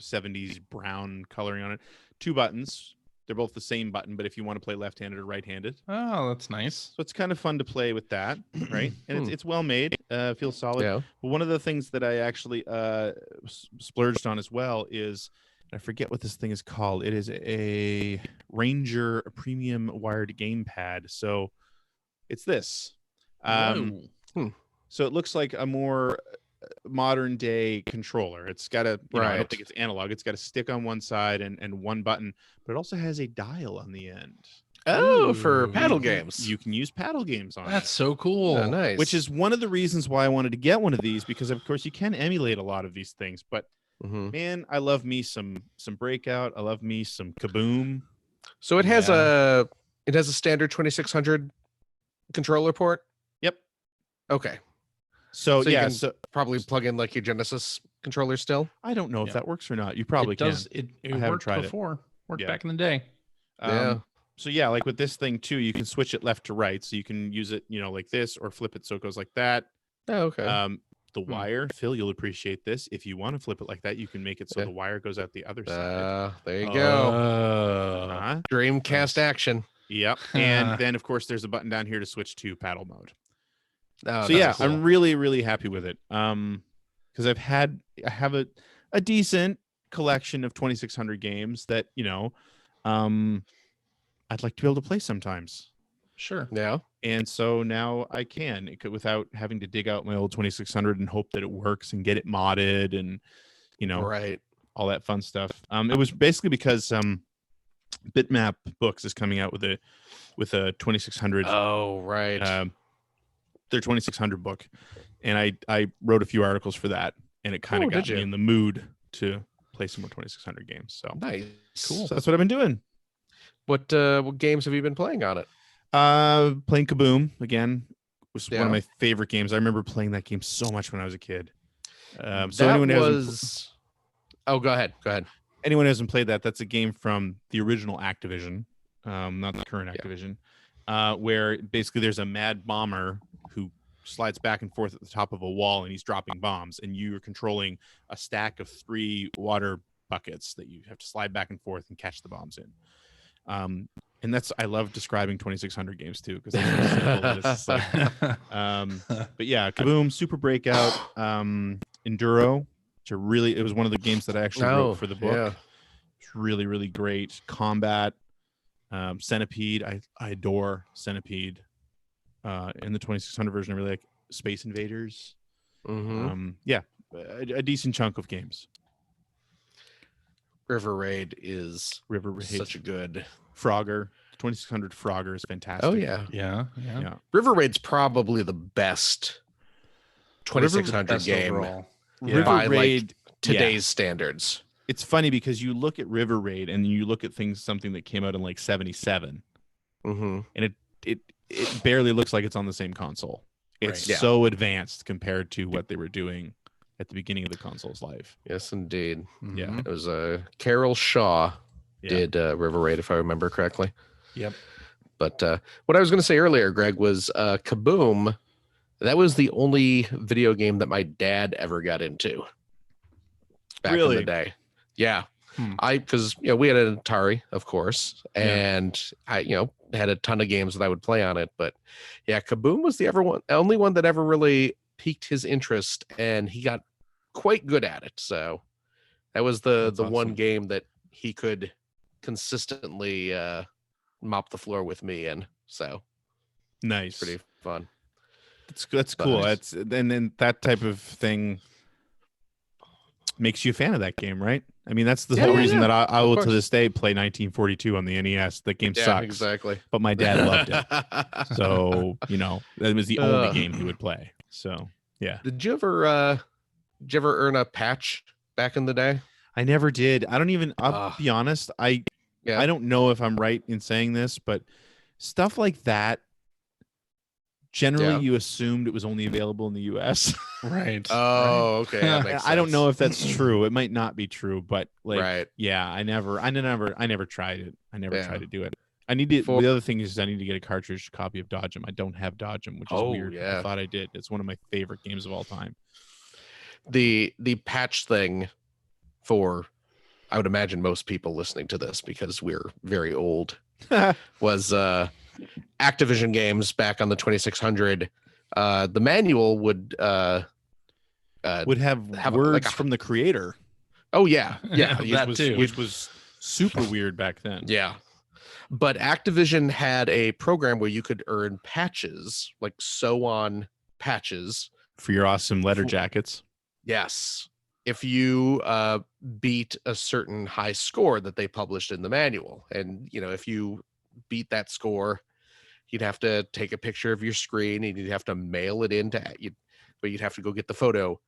70s brown coloring on it. 2 buttons. They're both the same button, but if you want to play left-handed or right-handed. Oh, that's nice. So it's kind of fun to play with that, right? And it's well made, feels solid. Yeah. But one of the things that I actually splurged on as well is, I forget what this thing is called. It is a Ranger premium wired gamepad. So it's this. So it looks like a more modern day controller. It's got a I don't think it's analog. It's got a stick on one side and one button, but it also has a dial on the end. Oh, for paddle games. You can use paddle games on That's it. so cool. Oh, nice. Which is one of the reasons why I wanted to get one of these, because of course you can emulate a lot of these things, but man, I love me some Breakout. I love me some Kaboom. So it has a standard 2600 controller port. Yep. Okay. So you yeah, can probably plug in like your Genesis controller still. I don't know if that works or not. You probably it does. can. It I haven't worked tried before. Worked Yeah. back in the day. So yeah, like with this thing too, you can switch it left to right. So you can use it, like this, or flip it so it goes like that. Oh, okay. The wire, Phil, you'll appreciate this. If you want to flip it like that, you can make it so the wire goes out the other side. There you go. Dreamcast action. Yep. And then of course there's a button down here to switch to paddle mode. Oh, so yeah, cool. I'm really, really happy with it. Because I have a decent collection of 2600 games that, I'd like to be able to play sometimes. Sure. Yeah. And so now I can, without having to dig out my old 2600 and hope that it works and get it modded and, all that fun stuff. It was basically because Bitmap Books is coming out with a 2600. Oh, right. Their 2600 book, and I wrote a few articles for that, and it kind of got me in the mood to play some more 2600 games. So nice. Cool. So that's what I've been doing. What games have you been playing on it? Playing Kaboom again was one of my favorite games. I remember playing that game so much when I was a kid. So anyone was go ahead. Anyone who hasn't played that, that's a game from the original Activision, not the current Activision, where basically there's a mad bomber who slides back and forth at the top of a wall, and he's dropping bombs, and you're controlling a stack of 3 water buckets that you have to slide back and forth and catch the bombs in. And I love describing 2600 games too, because it's so simple that it's just like, but yeah, Kaboom, Super Breakout, Enduro, it was one of the games that I actually wrote for the book. Yeah. It's really, really great. Combat, Centipede. I adore Centipede. In the 2600 version, I really like Space Invaders. Yeah, a decent chunk of games. River Raid is such a good Frogger. 2600 Frogger is fantastic. Oh yeah. River Raid's probably the best 2600 game overall. by like today's standards. It's funny because you look at River Raid and you look at something that came out in like 77, and it barely looks like it's on the same console. It's so advanced compared to what they were doing at the beginning of the console's life. Yes, indeed. Yeah. It was Carol Shaw did River Raid, if I remember correctly. Yep. But what I was going to say earlier, Greg, was Kaboom. That was the only video game that my dad ever got into back in the day. Yeah. Because we had an Atari, of course, and I had a ton of games that I would play on it. But yeah, Kaboom was the only one that ever really piqued his interest, and he got quite good at it. So that was the awesome. One game that he could consistently mop the floor with me in. So nice, pretty fun. That's cool. That's and then that type of thing makes you a fan of that game, right? I mean, that's the whole reason that I will to this day play 1942 on the NES. That game sucks. Exactly. But my dad loved it. So, that was the only game he would play. So Yeah. Did you ever earn a patch back in the day? I never did. I don't even. I'll be honest. I don't know if I'm right in saying this, but stuff like that. Generally, you assumed it was only available in the U.S. Right. Oh, okay. That makes sense. I don't know if that's true. It might not be true, but right. Yeah, I never tried it. I never tried to do it. I need to. The other thing is I need to get a cartridge copy of Dodgem. I don't have Dodgem, which is weird. Yeah. I thought I did. It's one of my favorite games of all time. The patch thing for, I would imagine most people listening to this because we're very old, was Activision games back on the 2600. The manual would have words from the creator. Oh yeah, which was super weird back then. Yeah, but Activision had a program where you could earn patches, like sew on patches for your awesome letter jackets. Yes, if you beat a certain high score that they published in the manual, and if you beat that score, you'd have to take a picture of your screen and you'd have to mail it in but you'd have to go get the photo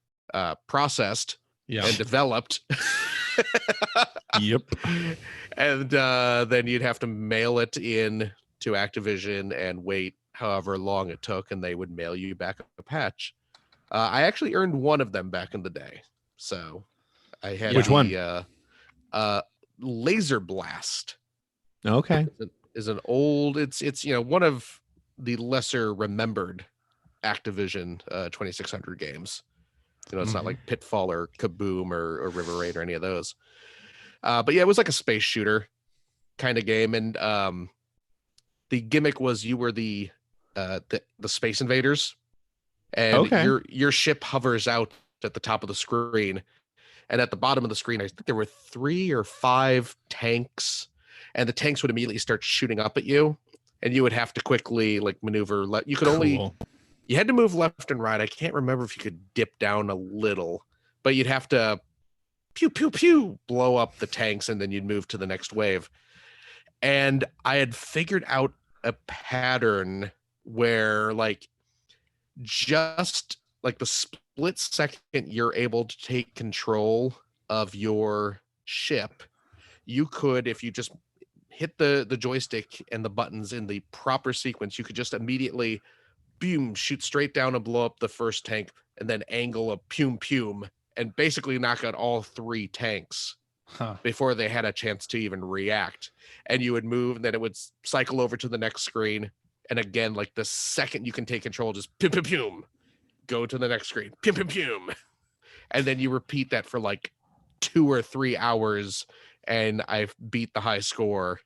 processed and developed. Yep. And then you'd have to mail it in to Activision and wait however long it took, and they would mail you back a patch. I actually earned one of them back in the day. So I had which one? Laser Blast. Okay. Is an old, it's one of the lesser remembered Activision 2600 games. It's not like Pitfall or Kaboom or River Raid or any of those. But yeah, it was like a space shooter kind of game, and the gimmick was you were the space invaders, and your ship hovers out at the top of the screen, and at the bottom of the screen, I think there were 3 or 5 tanks, and the tanks would immediately start shooting up at you, and you would have to quickly maneuver. You could you had to move left and right. I can't remember if you could dip down a little, but you'd have to pew, pew, pew, blow up the tanks, and then you'd move to the next wave. And I had figured out a pattern where just the split second you're able to take control of your ship, you could, if you just hit the joystick and the buttons in the proper sequence, you could just immediately boom, shoot straight down and blow up the first tank, and then angle a pum and basically knock out all 3 tanks before they had a chance to even react. And you would move, and then it would cycle over to the next screen. And again, the second you can take control, just pum, go to the next screen, pum. And then you repeat that for 2 or 3 hours. And I've beat the high score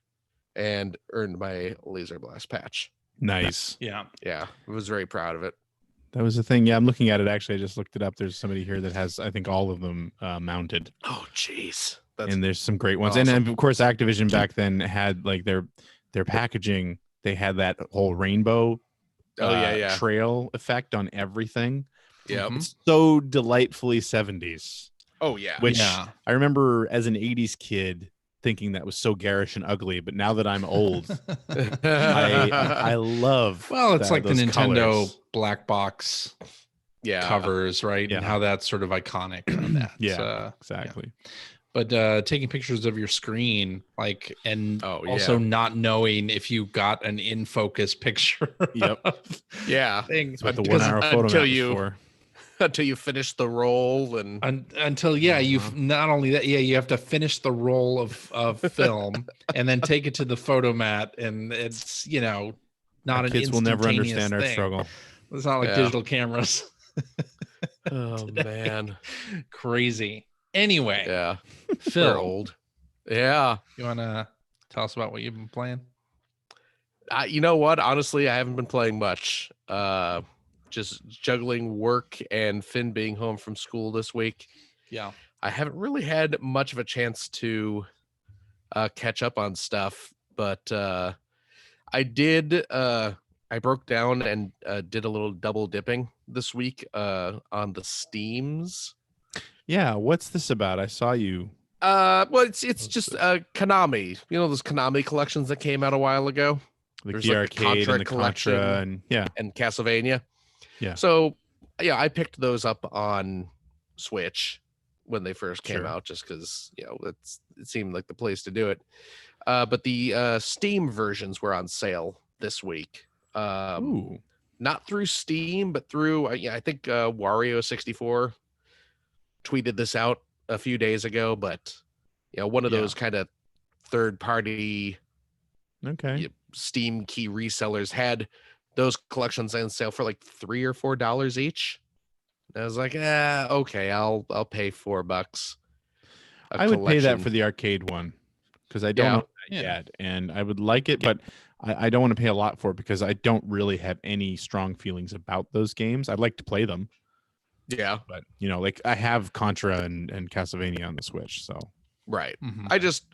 and earned my Laser Blast patch. Nice. Yeah. I was very proud of it. That was the thing. Yeah, I'm looking at it. Actually, I just looked it up. There's somebody here that has, I think, all of them mounted. Oh, jeez. And there's some great ones. Awesome. And of course, Activision back then had their packaging. They had that whole rainbow trail effect on everything. Yeah. It's so delightfully 70s. Oh, yeah. Which I remember as an 80s kid thinking that was so garish and ugly, but now that I'm old, I love. Well, it's like the Nintendo colors. black box covers, right? Yeah. And how that's sort of iconic on that. Exactly. Yeah. But taking pictures of your screen, also not knowing if you got an in focus picture. Thing. It's what the 1 hour photo for. Until you finish the roll until you've not only that, you have to finish the roll of film and then take it to the photomat, and it's not an kids will never understand our thing. Struggle. It's not like digital cameras. Oh man, crazy. Anyway, Phil, we're old. Yeah, you want to tell us about what you've been playing? You know what? Honestly, I haven't been playing much. Just juggling work and Finn being home from school this week. Yeah. I haven't really had much of a chance to catch up on stuff, but I did. I broke down and did a little double dipping this week on the Steams. Yeah. What's this about? I saw you. Well, it's just Konami. Those Konami collections that came out a while ago. The arcade and the collection Contra and Castlevania. Yeah. So yeah, I picked those up on Switch when they first came out, just because it seemed like the place to do it. But the Steam versions were on sale this week. Ooh. Not through Steam, but through I think Wario64 tweeted this out a few days ago. But one of those kind of third-party Steam key resellers had those collections on sale for like $3 or $4 each. And I was like, okay, I'll pay $4. I would pay that for the arcade one because I don't know that yet, and I would like it, but I don't want to pay a lot for it because I don't really have any strong feelings about those games. I'd like to play them. Yeah, but like I have Contra and Castlevania on the Switch, so right. I just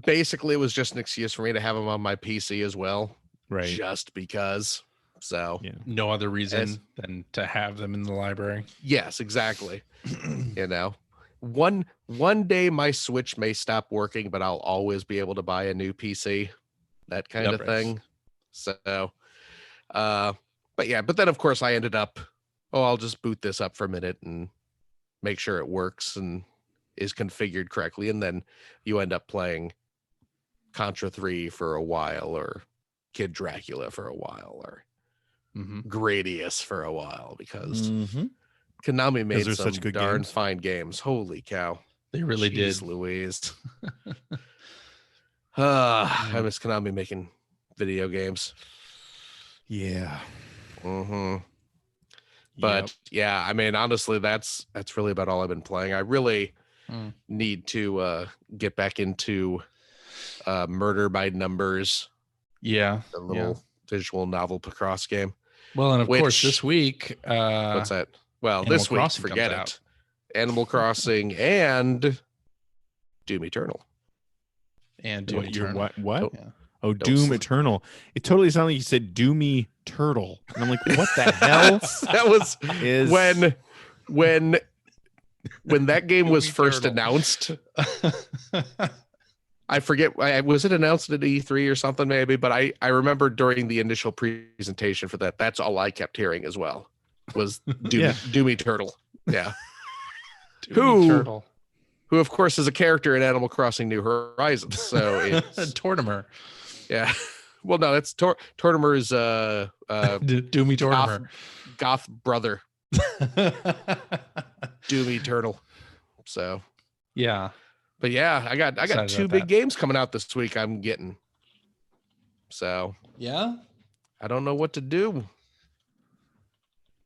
basically it was just an excuse for me to have them on my PC as well, right? Just because. So no other reason than to have them in the library. Yes, exactly. One day my Switch may stop working, but I'll always be able to buy a new PC, that kind of thing. So, but then of course I ended up, I'll just boot this up for a minute and make sure it works and is configured correctly. And then you end up playing Contra 3 for a while, or Kid Dracula for a while, or Gradius for a while, because Konami made some such good darn games. Fine games. Holy cow. They really Jeez did. Louise. I miss Konami making video games. Yeah. But yeah, I mean, honestly, that's really about all I've been playing. I really need to get back into Murder by Numbers. Yeah. The little visual novel Picross game. Well, and of course this week what's that? Well, Animal this week, Crossing forget comes it. out. Animal Crossing and Doom Eternal. And Doom Eternal. What? Yeah. Oh, Doom Eternal. It totally sounded like you said Doomy Turtle. And I'm like, what the hell? That was when that game was first announced. I forget, was it announced at E3 or something maybe? But I remember during the initial presentation for that, that's all I kept hearing as well, was Doomy Turtle. Yeah. Turtle. Who of course is a character in Animal Crossing New Horizons. So it's Tortimer. Yeah. Well, no, that's Tortimer's Doomy Tortimer. Goth brother. Doomy Turtle. So yeah. But yeah, I got two big games coming out this week I'm getting. So yeah. I don't know what to do.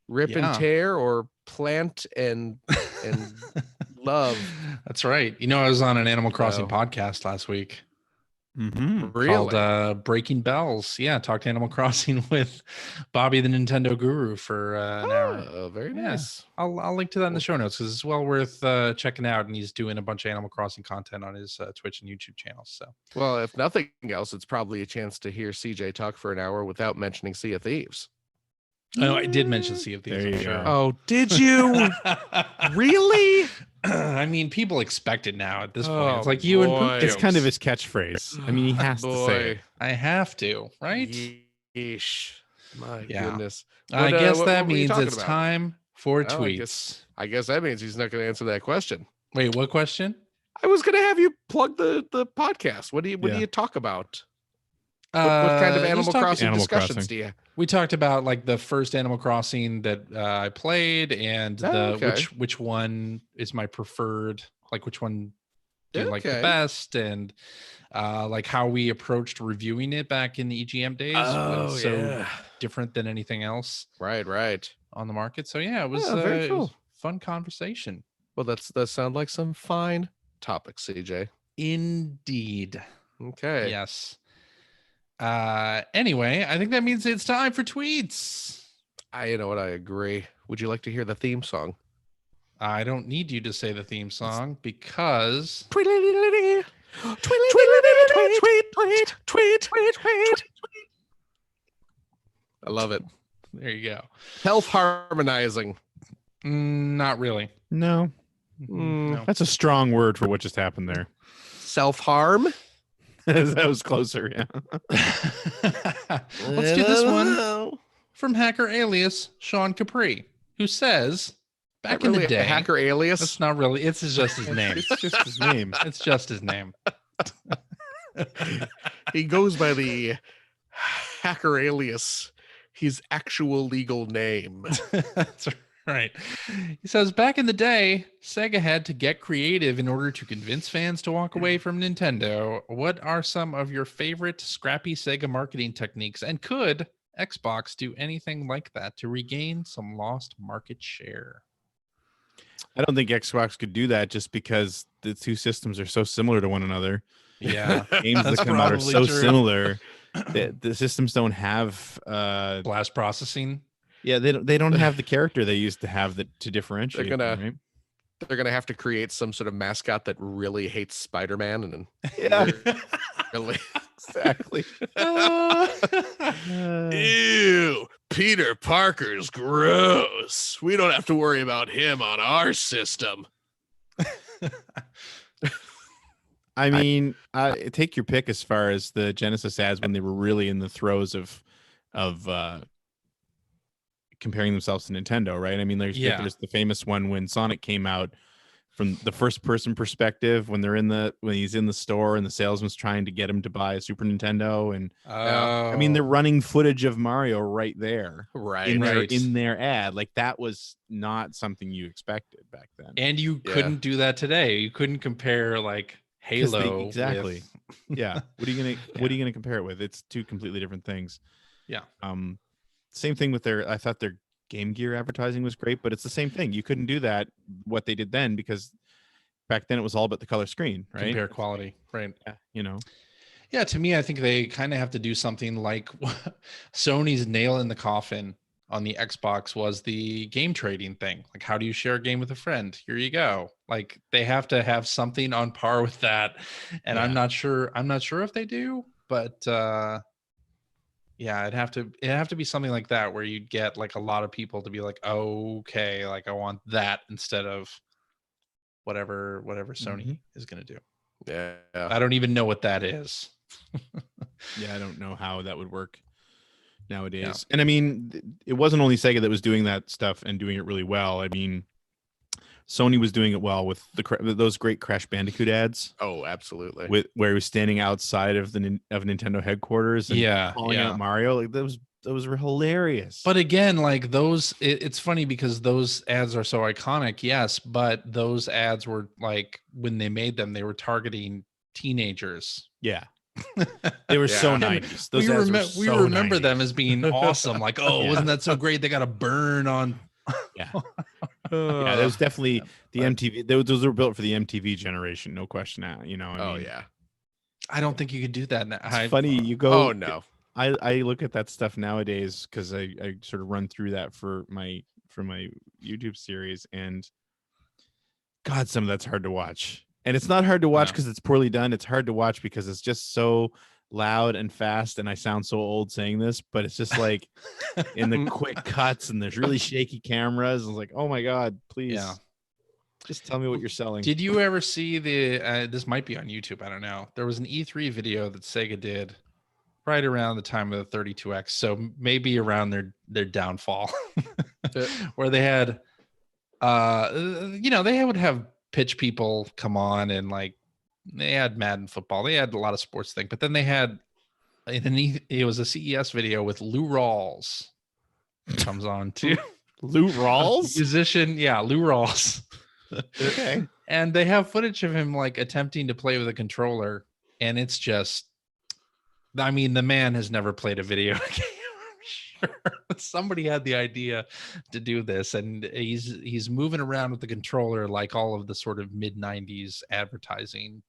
Rip and tear or plant and love. That's right. I was on an Animal Crossing podcast last week. Really? Called Breaking Bells. Yeah, talked Animal Crossing with Bobby the Nintendo Guru for an hour. Oh, very nice. I'll link to that in the show notes because it's well worth checking out, and he's doing a bunch of Animal Crossing content on his Twitch and YouTube channels. So, well, if nothing else, it's probably a chance to hear CJ talk for an hour without mentioning Sea of Thieves. Oh, I did mention Sea of Thieves. There you go. Oh, did you? Really? I mean, people expect it now at this point. It's like you and Poop it's jokes. kind of his catchphrase. I mean, he has to say it. I have to, right? Yeesh. My goodness. I guess that what were you means talking it's about? time for Well, tweets. I guess that means he's not going to answer that question. Wait, what question? I was going to have you plug the podcast. What do you talk about? What kind of Animal Crossing discussions do you? We talked about like the first Animal Crossing that I played, and which one is my preferred, like which one do you like the best, and like how we approached reviewing it back in the EGM days. Was so different than anything else, right on the market. So yeah, it was very cool. It was a fun conversation. Well, that sound like some fine topics, CJ. Indeed. Okay. Yes. Anyway, I think that means it's time for tweets. You know what? I agree. Would you like to hear the theme song? I don't need you to say the theme song because Tweet. I love it. There you go. Health harmonizing. Not really. No. No. That's a strong word for what just happened there. Self-harm? That was closer, yeah. Let's do this one from hacker alias Sean Capri, who says, back Not in really the day, a hacker alias. that's not really, it's just his name. It's just his name. It's just his name. He goes by the hacker alias, his actual legal name. That's right. He says, back in the day, Sega had to get creative in order to convince fans to walk away from Nintendo. What are some of your favorite scrappy Sega marketing techniques? And could Xbox do anything like that to regain some lost market share? I don't think Xbox could do that just because the two systems are so similar to one another. Yeah. Games that That's come out are probably so true. similar. The systems don't have Blast processing. yeah, they don't have the character they used to have that to differentiate They're gonna- them, right? They're gonna have to create some sort of mascot that really hates Spider-Man, and Yeah. really, Exactly. ew, Peter Parker's gross. We don't have to worry about him on our system. I mean, take your pick as far as the Genesis ads when they were really in the throes of comparing themselves to Nintendo, right? I mean, there's the famous one when Sonic came out from the first person perspective when he's in the store and the salesman's trying to get him to buy a Super Nintendo, and I mean they're running footage of Mario right there, in their ad. Like that was not something you expected back then, And you couldn't do that today. You couldn't compare like Halo. Exactly. With... Yeah. What are you gonna compare it with? It's two completely different things. Yeah. Same thing with I thought their Game Gear advertising was great, but it's the same thing. You couldn't do that what they did then because back then it was all about the color screen, right? Compare quality, right? Yeah, you know. Yeah, to me, I think they kind of have to do something like Sony's nail in the coffin on the Xbox was the game trading thing. Like, how do you share a game with a friend? Here you go. Like, they have to have something on par with that, and I'm not sure if they do, but yeah, it'd have to be something like that where you'd get like a lot of people to be like, oh, okay, like I want that instead of whatever Sony is going to do. Yeah. I don't even know what that is. Yeah, I don't know how that would work nowadays. Yeah. And I mean, it wasn't only Sega that was doing that stuff and doing it really well. I mean, Sony was doing it well with those great Crash Bandicoot ads. Oh, absolutely. Where he was standing outside of Nintendo headquarters and calling out Mario. Like those were hilarious. But again, like those, it's funny because those ads are so iconic. Yes, but those ads were like when they made them, they were targeting teenagers. Yeah. They were so 90s. Those we remember 90s. Them as being awesome. Like, oh, wasn't that so great? They got a burn on. Yeah. Yeah, that was definitely the MTV. Those were built for the MTV generation, no question. You know. I mean, I don't think you could do that now. It's funny. You go. Oh no. I look at that stuff nowadays because I sort of run through that for my YouTube series, and God, some of that's hard to watch. And it's not hard to watch because it's poorly done. It's hard to watch because it's just so loud and fast, and I sound so old saying this, but it's just like in the quick cuts and there's really shaky cameras. It's like, oh my God, please just tell me what you're selling. Did you ever see this might be on YouTube, I don't know. There was an E3 video that Sega did right around the time of the 32X, so maybe around their downfall, where they had they would have pitch people come on, and like they had Madden football, they had a lot of sports things, but then they had it was a CES video with Lou Rawls comes on too. Lou Rawls, musician, Lou Rawls. Okay. And they have footage of him like attempting to play with a controller, and it's just, I mean, the man has never played a video game. I'm sure somebody had the idea to do this, and he's moving around with the controller like all of the sort of mid-90s advertising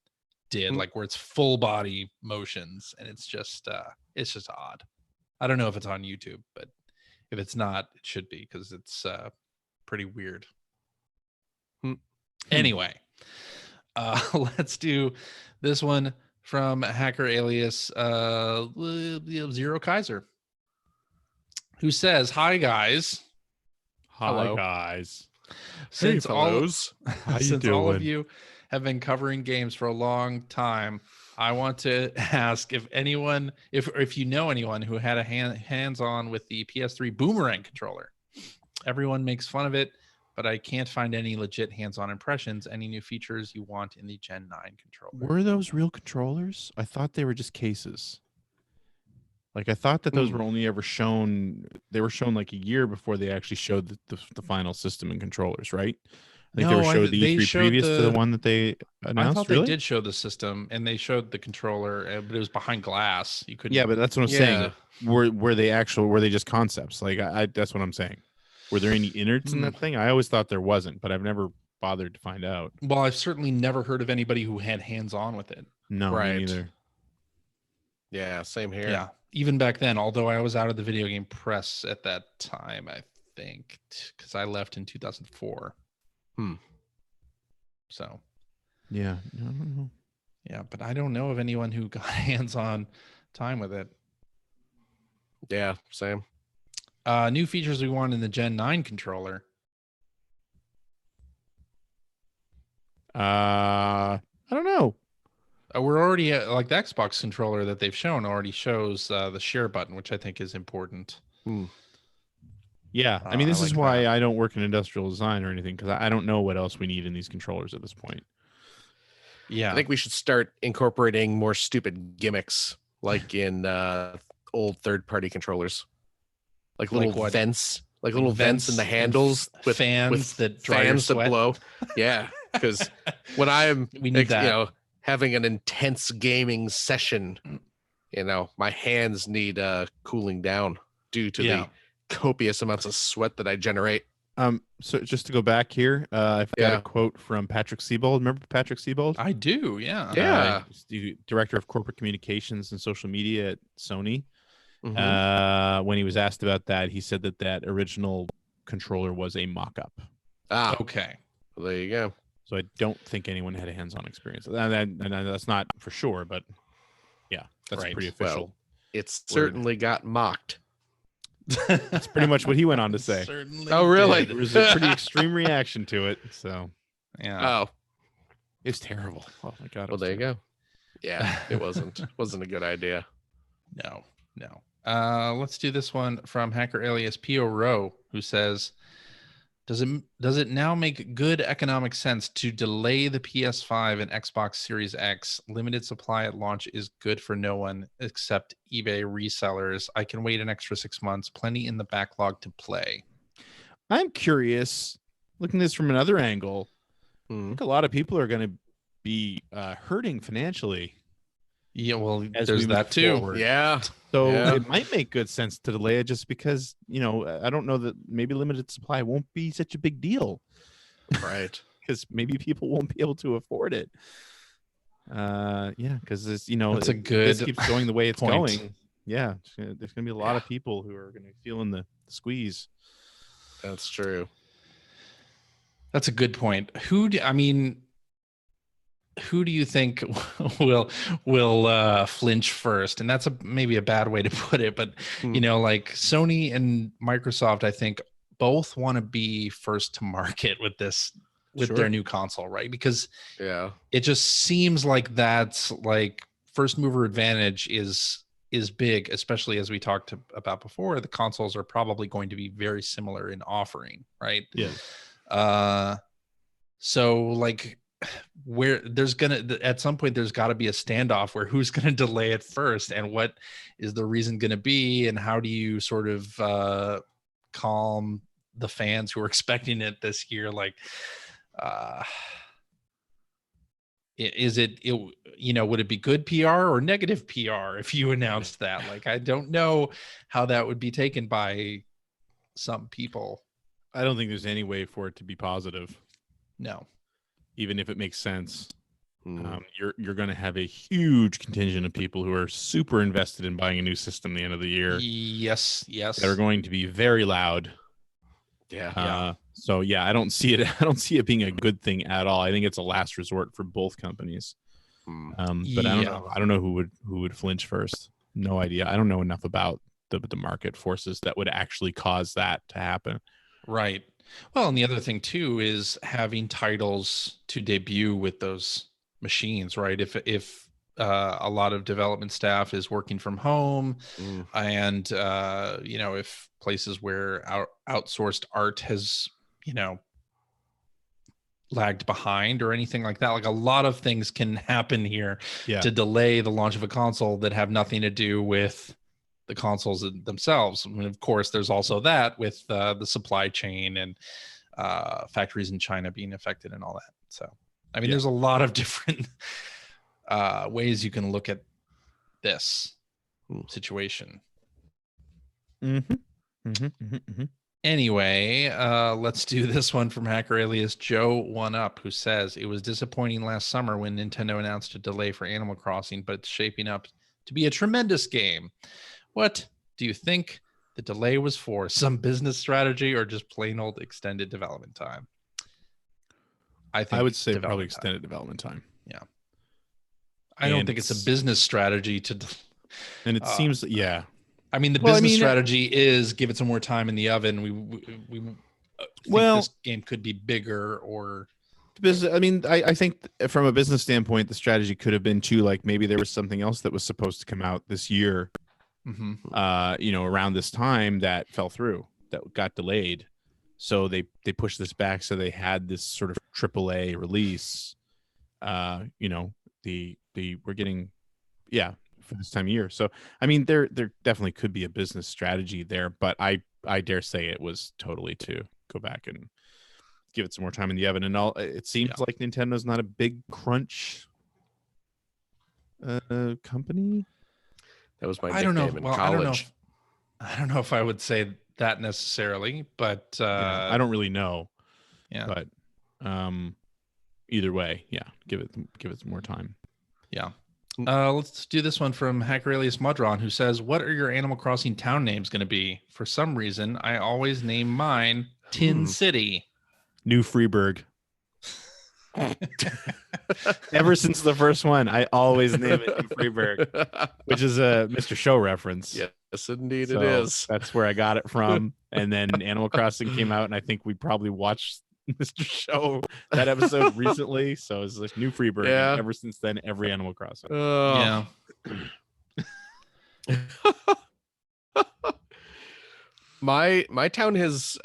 did, like where it's full body motions, and it's just odd. I don't know if it's on YouTube, but if it's not, it should be, because it's pretty weird. Anyway, let's do this one from hacker alias Zero Kaiser, who says, "Hi guys." Hi guys. Since all of you have been covering games for a long time, I want to ask if you know anyone who had a hands-on with the PS3 Boomerang controller. Everyone makes fun of it, but I can't find any legit hands-on impressions. Any new features you want in the Gen 9 controller? Were those real controllers? I thought they were just cases. Like, I thought that those were only ever shown. They were shown like a year before they actually showed the final system and controllers, right? I think they were showed the E3 previous to the one that they announced. I thought they did show the system, and they showed the controller, but it was behind glass. You couldn't. Yeah, but that's what I'm saying. Were they actual? Were they just concepts? Like, that's what I'm saying. Were there any innards in that thing? I always thought there wasn't, but I've never bothered to find out. Well, I've certainly never heard of anybody who had hands-on with it. No, me neither. Yeah, same here. Yeah, even back then, although I was out of the video game press at that time, I think, because I left in 2004. So. Yeah, I don't know. Yeah, but I don't know of anyone who got hands-on time with it. Yeah, same. New features we want in the Gen 9 controller. I don't know. We're already at, like, the Xbox controller that they've shown already shows the share button, which I think is important. Yeah, I mean, this is why I don't work in industrial design or anything, because I don't know what else we need in these controllers at this point. Yeah, I think we should start incorporating more stupid gimmicks, like in old third-party controllers, like little vents, like little vents in the handles with fans that blow. Yeah, because when I'm having an intense gaming session, my hands need cooling down due to the copious amounts of sweat that I generate. So just to go back here, I've got a quote from Patrick Siebold. Remember Patrick Siebold? I do, yeah. He's the director of corporate communications and social media at Sony. When he was asked about that, he said that original controller was a mock-up. Okay. Well, there you go. So I don't think anyone had a hands-on experience. And that's not for sure, but yeah, that's pretty official. Well, it's certainly got mocked. That's pretty much what he went on to say. Oh, really? There was a pretty extreme reaction to it. So, yeah. Oh, it's terrible. Oh my god. Well, there you go. Yeah, it wasn't a good idea. No. Let's do this one from hacker alias P.O. Rowe, who says, does it now make good economic sense to delay the PS5 and Xbox Series X? Limited supply at launch is good for no one except eBay resellers. I can wait an extra 6 months. Plenty in the backlog to play. I'm curious, looking at this from another angle, I think a lot of people are going to be hurting financially. Yeah, well, there's that too. Forward. Yeah. So it might make good sense to delay it just because, I don't know that maybe limited supply won't be such a big deal. Right. Because maybe people won't be able to afford it. Because this, that's a good this keeps going the way it's point. going. Yeah. There's going to be a lot of people who are going to be feeling the squeeze. That's true. That's a good point. Who do you think will flinch first? And that's maybe a bad way to put it, but like Sony and Microsoft, I think both want to be first to market with their new console, right? Because it just seems like that's like first mover advantage is big, especially as we talked about before. The consoles are probably going to be very similar in offering, right? Yeah. So like, where there's at some point there's got to be a standoff where who's going to delay it first, and what is the reason going to be, and how do you sort of calm the fans who are expecting it this year? Like, is it would it be good PR or negative PR if you announced that? Like, I don't know how that would be taken by some people. I don't think there's any way for it to be positive. No. Even if it makes sense, you're going to have a huge contingent of people who are super invested in buying a new system at the end of the year. Yes. That are going to be very loud. Yeah. So yeah, I don't see it. I don't see it being a good thing at all. I think it's a last resort for both companies. But I don't know. I don't know who would flinch first. No idea. I don't know enough about the market forces that would actually cause that to happen. Right. Well, and the other thing too is having titles to debut with those machines, right? If a lot of development staff is working from home, Mm. and if places where outsourced art has lagged behind or anything like that, like a lot of things can happen here to delay the launch of a console that have nothing to do with the consoles themselves. I mean, of course, there's also that with the supply chain and factories in China being affected and all that. So, I mean, there's a lot of different ways you can look at this situation. Anyway, let's do this one from hacker alias Joe1Up, who says it was disappointing last summer when Nintendo announced a delay for Animal Crossing, but it's shaping up to be a tremendous game. What do you think the delay was for? Some business strategy or just plain old extended development time? I would say probably extended development time. Yeah. I don't think it's a business strategy and it seems, I mean, the business strategy is give it some more time in the oven. We think this game could be bigger or. I mean, I think from a business standpoint, the strategy could have been too, like maybe there was something else that was supposed to come out this year, around this time that fell through, that got delayed. So they pushed this back. So they had this sort of AAA release, we're getting, for this time of year. So, I mean, there definitely could be a business strategy there, but I dare say it was totally to go back and give it some more time in the oven. And all, it seems like Nintendo's not a big crunch company. That was my nickname in college. I don't know if I would say that necessarily, but I don't really know. Yeah. But either way, give it some more time. Yeah. Let's do this one from hacker alias Mudron, who says, what are your Animal Crossing town names going to be? For some reason, I always name mine Tin City. New Freeburg. Ever since the first one, I always name it New Freeburg, which is a Mr. Show reference. Yes, indeed it is. That's where I got it from. And then Animal Crossing came out, and I think we probably watched Mr. Show that episode recently. So it's like New Freeburg. And ever since then, every Animal Crossing. Yeah. My town has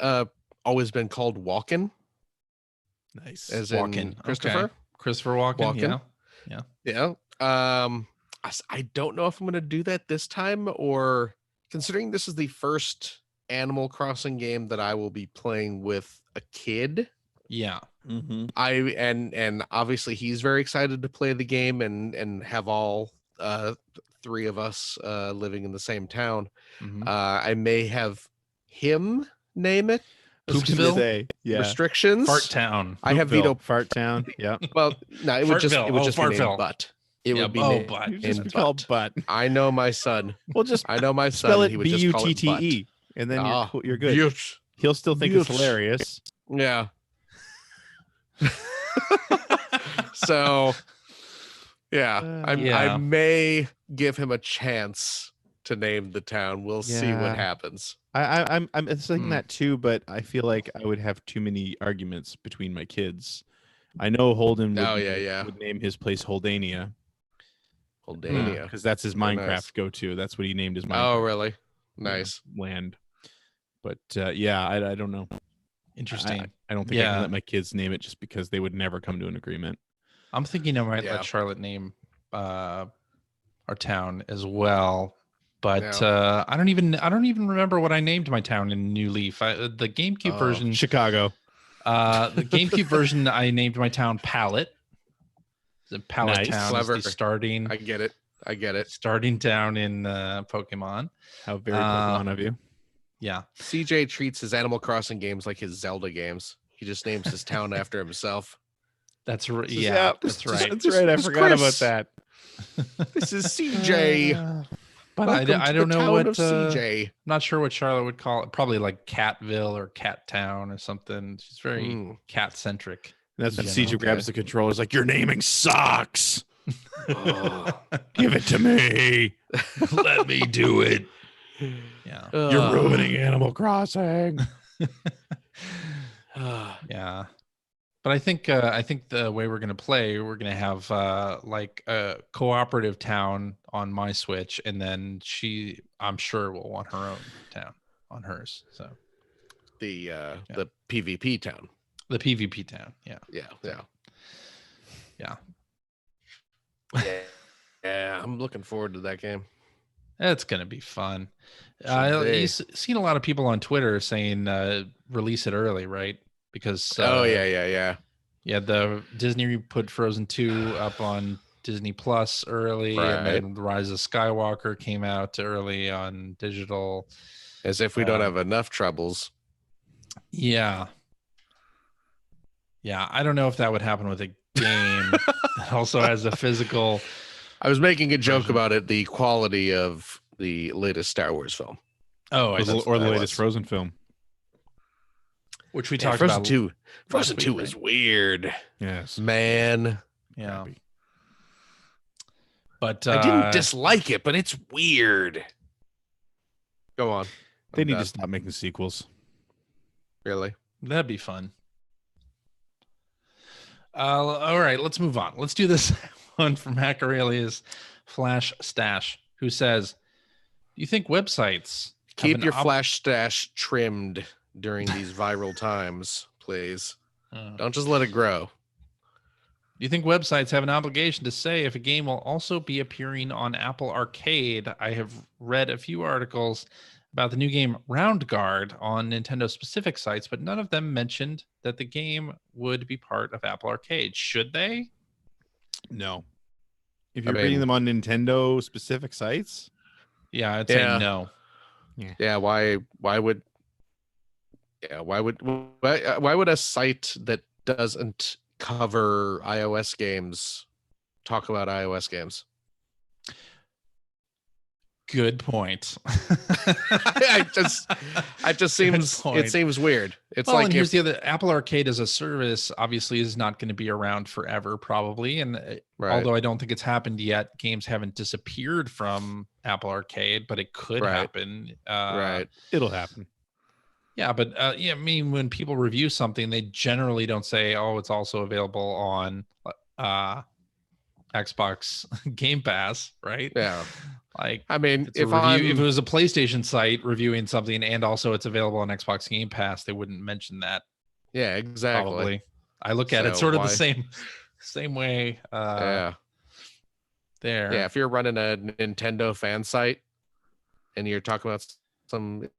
always been called Walken. Nice. As Walken. in Christopher. Okay. Christopher Walken. Yeah. I don't know if I'm going to do that this time, or considering this is the first Animal Crossing game that I will be playing with a kid. Yeah. Mm-hmm. And obviously he's very excited to play the game and have all three of us living in the same town. Mm-hmm. I may have him name it. Poopsville? Restrictions. Fart Town. I have veto. Fart Town. Yeah. Well, no, it would just be named Butt. It would be named Butt. It would be called Butt. I know my son. Well, just I know my son. spell it He would just call it Butte, and then you're good. Butte. He'll still think it's hilarious. Yeah. So, I may give him a chance to name the town. We'll see what happens. I'm thinking that too, but I feel like I would have too many arguments between my kids. I know Holden would name his place Holdania. Because that's his Minecraft go-to. That's what he named his Minecraft. Oh, really? Nice. Land. But I don't know. Interesting. I don't think I can let my kids name it just because they would never come to an agreement. I'm thinking I might let Charlotte name our town as well. But I don't even remember what I named my town in New Leaf. The GameCube version, Chicago. The GameCube version, I named my town Pallet. The Pallet Town is the starting. I get it. Starting town in Pokemon. How very Pokemon of you. Yeah. CJ treats his Animal Crossing games like his Zelda games. He just names his town after himself. That's right. That's right. That's right. I forgot about that. This is CJ. But I don't know what CJ. I'm not sure what Charlotte would call it. Probably like Catville or Cat Town or something. She's very cat centric. That's when CJ grabs the controller. Is like, your naming sucks. Give it to me. Let me do it. Yeah. You're ruining Animal Crossing. Yeah. But I think the way we're gonna play, we're gonna have like a cooperative town on my Switch, and then I'm sure, will want her own town on hers. So The PvP town. the PvP town, yeah. Yeah, I'm looking forward to that game. It's gonna be fun. Should You've seen a lot of people on Twitter saying release it early, right? Because yeah. the Disney put Frozen 2 up on Disney Plus early, and then The Rise of Skywalker came out early on digital. As if we don't have enough troubles. Yeah, I don't know if that would happen with a game that also has a physical. I was making a joke about it, the quality of the latest Star Wars film. Oh, or the latest Frozen film, which we talked Frozen about. 2. Frozen 2 is weird. Yes, man. Yeah, crappy. but I didn't dislike it, but it's weird. Go on. They need to stop making sequels. Really? That'd be fun. All right, let's move on. Let's do this one from Hack Aurelia's Flash Stash, who says, "Do you think websites keep your Flash Stash trimmed during these viral times, please? Don't just let it grow. Do you think websites have an obligation to say if a game will also be appearing on Apple Arcade? I have read a few articles about the new game Round Guard on Nintendo specific sites, but none of them mentioned that the game would be part of Apple Arcade. Should they? No. If you're reading them on Nintendo specific sites? Yeah, I'd say no. Yeah, why would a site that doesn't cover iOS games talk about iOS games? Good point. It seems weird. It's and here's the other. Apple Arcade as a service obviously is not going to be around forever, probably. And although I don't think it's happened yet, games haven't disappeared from Apple Arcade, but it could happen. It'll happen. Yeah, but I mean, when people review something, they generally don't say, "Oh, it's also available on Xbox Game Pass," right? Yeah. Like, I mean, if it was a PlayStation site reviewing something and also it's available on Xbox Game Pass, they wouldn't mention that. Yeah, exactly. Probably. I look at it sort of the same way. There. Yeah, if you're running a Nintendo fan site and you're talking about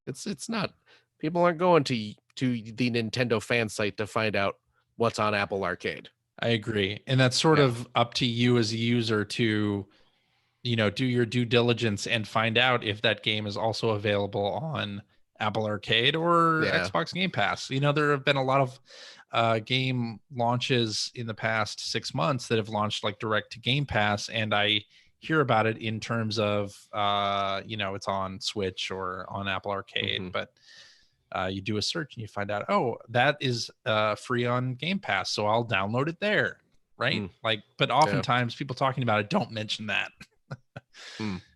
it's not. People aren't going to the Nintendo fan site to find out what's on Apple Arcade. I agree, and that's sort of up to you as a user to, do your due diligence and find out if that game is also available on Apple Arcade or Xbox Game Pass. There have been a lot of game launches in the past 6 months that have launched like direct to Game Pass, and I hear about it in terms of it's on Switch or on Apple Arcade, but you do a search and you find out, that is free on Game Pass, so I'll download it there, right? But oftentimes people talking about it don't mention that.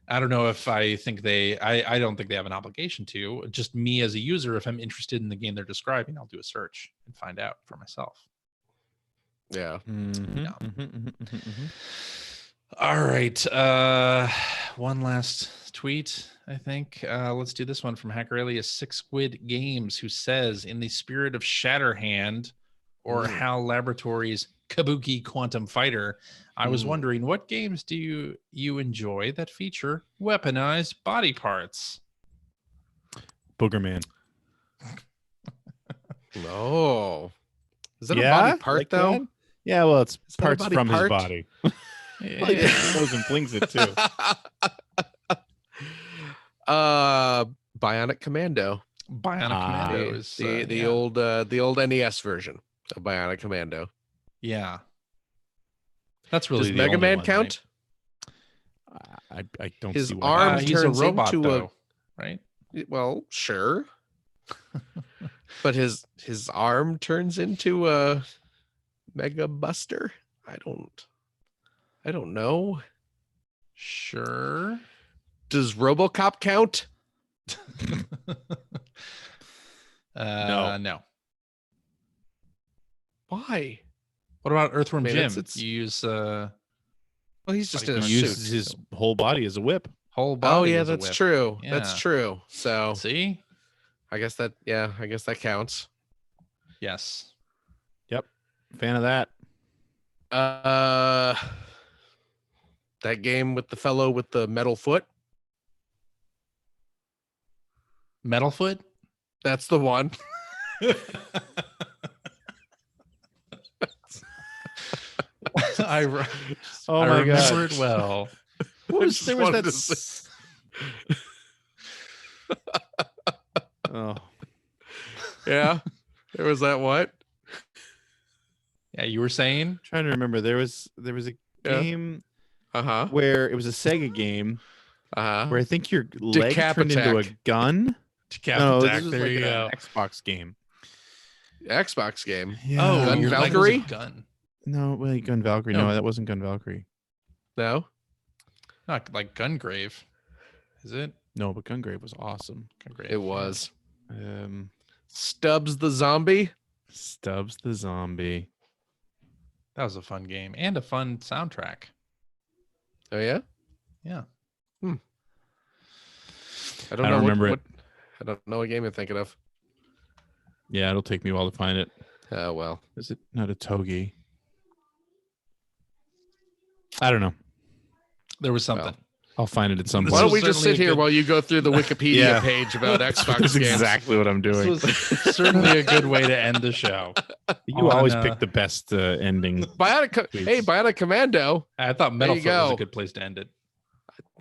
I don't know if I think I don't think they have an obligation to. Just me as a user, if I'm interested in the game they're describing, I'll do a search and find out for myself. Yeah. All right. One last tweet, I think. Let's do this one from Hackeralius 6 Squid Games, who says, in the spirit of Shatterhand or HAL Laboratories Kabuki Quantum Fighter, I was wondering, what games do you enjoy that feature weaponized body parts? Boogerman. No. Is that a body part, like though? That? Yeah, well, it's parts from his body. He goes and flings it too. Bionic Commando. Commando is the old NES version of Bionic Commando. Yeah. That's really Does Mega Man count? Right? I don't his see arm he's a robot, though, right? Well, sure. But his arm turns into a Mega Buster? I don't know. Sure. Does RoboCop count? No. Why? What about Earthworm Jim? It's You use well, he's just in a He suit. uses his whole body as a whip. whole body. Oh yeah, as a that's whip. true. Yeah. That's true. So See? I guess that counts. Yes. Yep. Fan of that. That game with the fellow with the metal foot. Metalfoot? That's the one. I Oh my my God. remember it well. There was that. Oh, Yeah, there was that. What? Yeah, you were saying? trying to remember. There was a game where it was a Sega game where I think your leg turned into a Decapitac. gun. No, Decapitac, this was there like you an go. Xbox game. Xbox game. Oh, Gun your leg was a Valkyrie? gun. No, wait, Gun Valkyrie. No. No, that wasn't Gun Valkyrie. No. Not like Gungrave. Is it? No, but Gungrave was awesome. Gungrave. It was. Stubbs the zombie. Stubbs the zombie. That was a fun game and a fun soundtrack. Oh yeah. Yeah. I don't remember it. I don't know what game you're thinking of. Yeah, it'll take me a while to find it. Oh well. Is it not a Togi? I don't know. There was something. Well, I'll find it at some This Why point. don't was we just certainly sit a here good- while you go through the Wikipedia Yeah. page about Xbox That's games? exactly what I'm doing. This was certainly a good way to end the show. You always on, pick the best ending. Bionic, hey, Bionic Commando. I thought There you Metalfoot was go. a good place to end it.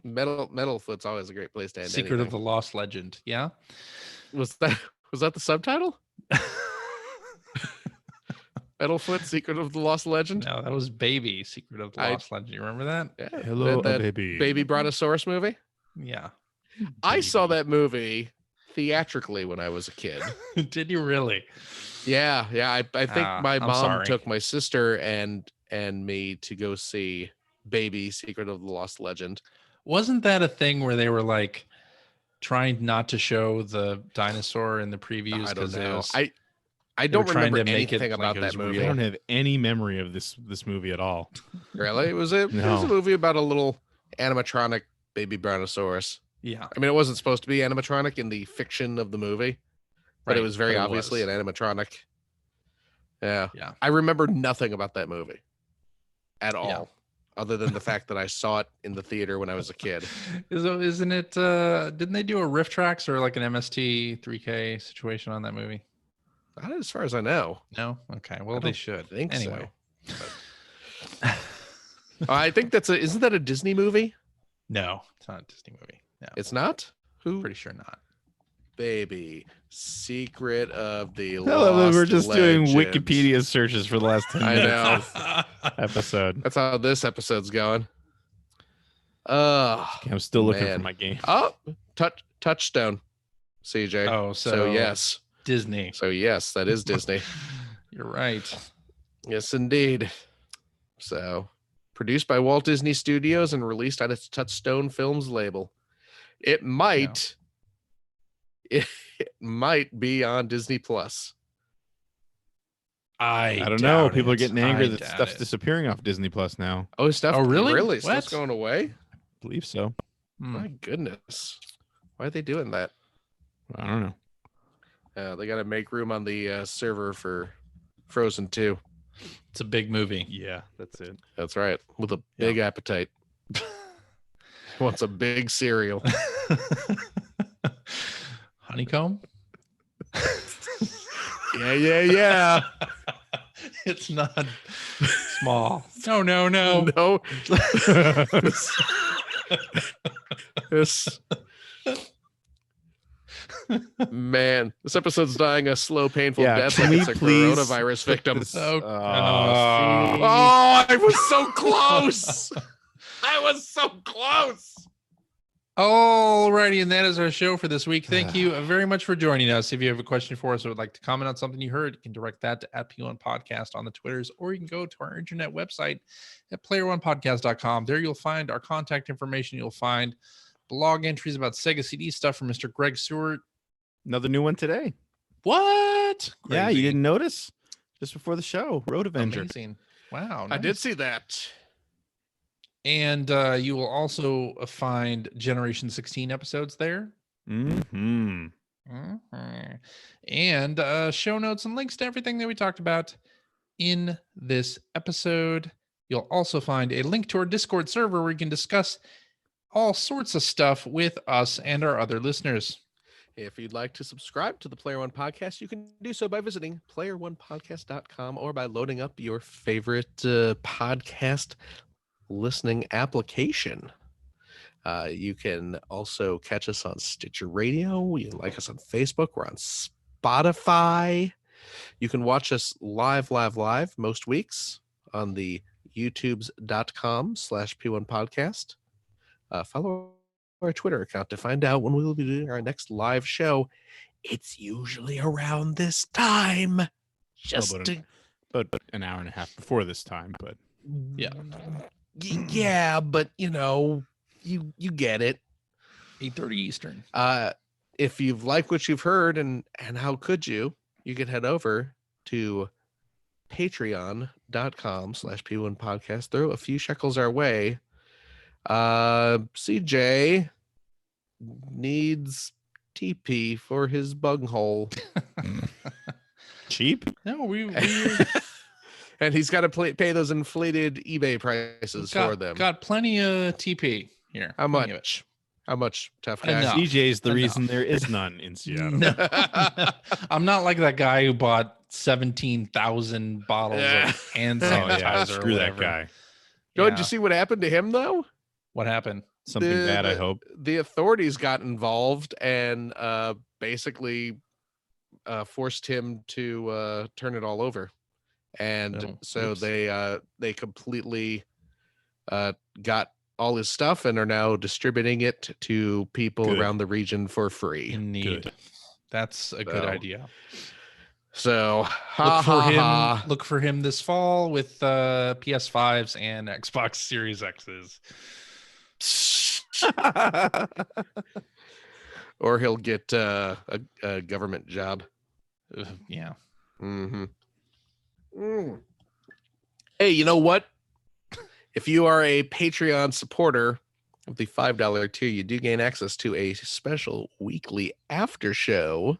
Metalfoot's always a great place to end. Secret of the Lost Legend. Yeah. Was that the subtitle? Metalfoot, Secret of the Lost Legend. No, that was Baby, Secret of the Lost Legend. You remember that? Yeah. Hello, that baby. Baby Brontosaurus movie. Yeah. I saw that movie theatrically when I was a kid. Did you really? Yeah. I think my I'm mom sorry. took my sister and me to go see Baby, Secret of the Lost Legend. Wasn't that a thing where they were like trying not to show the dinosaur in the previews? I don't It know. was, I they don't were trying remember to make it anything like about it that was movie. I don't have any memory of this movie at all. Really? It was a No. movie about a little animatronic baby brontosaurus. yeah. I mean, it wasn't supposed to be animatronic in the fiction of the movie, but it Right, was very but it obviously was. an animatronic. Yeah. Yeah. I remember nothing about that movie at all, other than the fact that I saw it in the theater when I was a kid. Isn't it? Didn't they do a Rift Tracks or like an MST 3K situation on that movie? Not as far as I know. No. Okay. Well, I they don't should. think Anyway. so. I think isn't that a Disney movie? No, it's not a Disney movie. No, It's not? Who? pretty sure not. Baby, Secret of the I love that Lost we're just doing Legend. Wikipedia searches for the last 10 I minutes know. of this episode. That's how this episode's going. Okay, I'm still looking man. for my game. Oh, Touchstone, CJ. Oh, so yes. Disney. So yes, that is Disney. You're right. Yes, indeed. So, produced by Walt Disney Studios and released on its Touchstone Films label. It might be on Disney Plus. I don't know. doubt People are it. getting angry I that doubt stuff's it. disappearing off Disney Plus now. Oh, stuff. Oh, really? Really? What? Stuff's going away? I believe so. Hmm. My goodness. Why are they doing that? I don't know. They got to make room on the server for Frozen 2. It's a big movie. Yeah, that's it. That's right. With a big appetite. Wants a big cereal. Honeycomb? Yeah. It's not small. No. No. This man, this episode's dying a slow, painful Yeah, death can like we it's a please coronavirus victim. this- Oh, Oh, Oh, I was so close. I was so close. Alrighty, and that is our show for this week. Thank you very much for joining us. If you have a question for us or would like to comment on something you heard, you can direct that to @P1 Podcast on the Twitters, or you can go to our internet website at player1podcast.com. There you'll find our contact information. You'll find blog entries about Sega CD stuff from Mr. Greg Stewart. another new one today. What? Yeah, you Crazy. didn't notice? just before the show. Road Avenger. Amazing. Wow. I did Nice. see that. And you will also find Generation 16 episodes there. Mm-hmm. And show notes and links to everything that we talked about in this episode. You'll also find a link to our Discord server where you can discuss all sorts of stuff with us and our other listeners. If you'd like to subscribe to the Player One Podcast, you can do so by visiting playeronepodcast.com or by loading up your favorite podcast listening application. You can also catch us on Stitcher Radio. You can like us on Facebook. We're on Spotify. You can watch us live most weeks on the youtubes.com/P1 podcast. Follow our Twitter account to find out when we will be doing our next live show. It's usually around this time. About an hour and a half before this time, but yeah, but you get it. 8:30 Eastern. If you've liked what you've heard, and how could you can head over to patreon.com/P1 podcast. Throw a few shekels our way. CJ needs TP for his bung hole. cheap? No, we and he's got to pay those inflated eBay prices for them. Got plenty of TP here. How much? How much, tough guy? Enough. CJ's the Enough. reason there is none in Seattle. No. I'm not like that guy who bought 17,000 bottles of hand sanitizer. or Screw that whatever. guy. Joe, did you see what happened to him though? What happened? Something bad, I hope. The authorities got involved and basically forced him to turn it all over. And they completely got all his stuff and are now distributing it to people around the region for free. Indeed. That's a good idea. So look for him this fall with PS5s and Xbox Series X's. Or he'll get a government job. Yeah. Mm-hmm. Hey, you know what? If you are a Patreon supporter of the $5 tier, you do gain access to a special weekly after show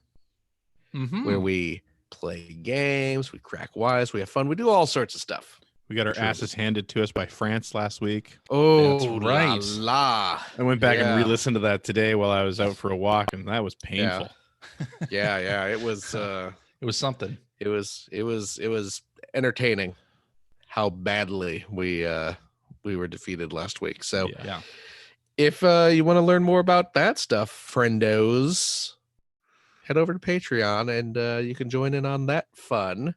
where we play games, we crack wise, we have fun, we do all sorts of stuff. We got our asses handed to us by France last week. Oh, that's right. La. I went back and re-listened to that today while I was out for a walk, and that was painful. Yeah. It was it was something. It was entertaining how badly we were defeated last week. So if you want to learn more about that stuff, friendos, head over to Patreon and you can join in on that fun.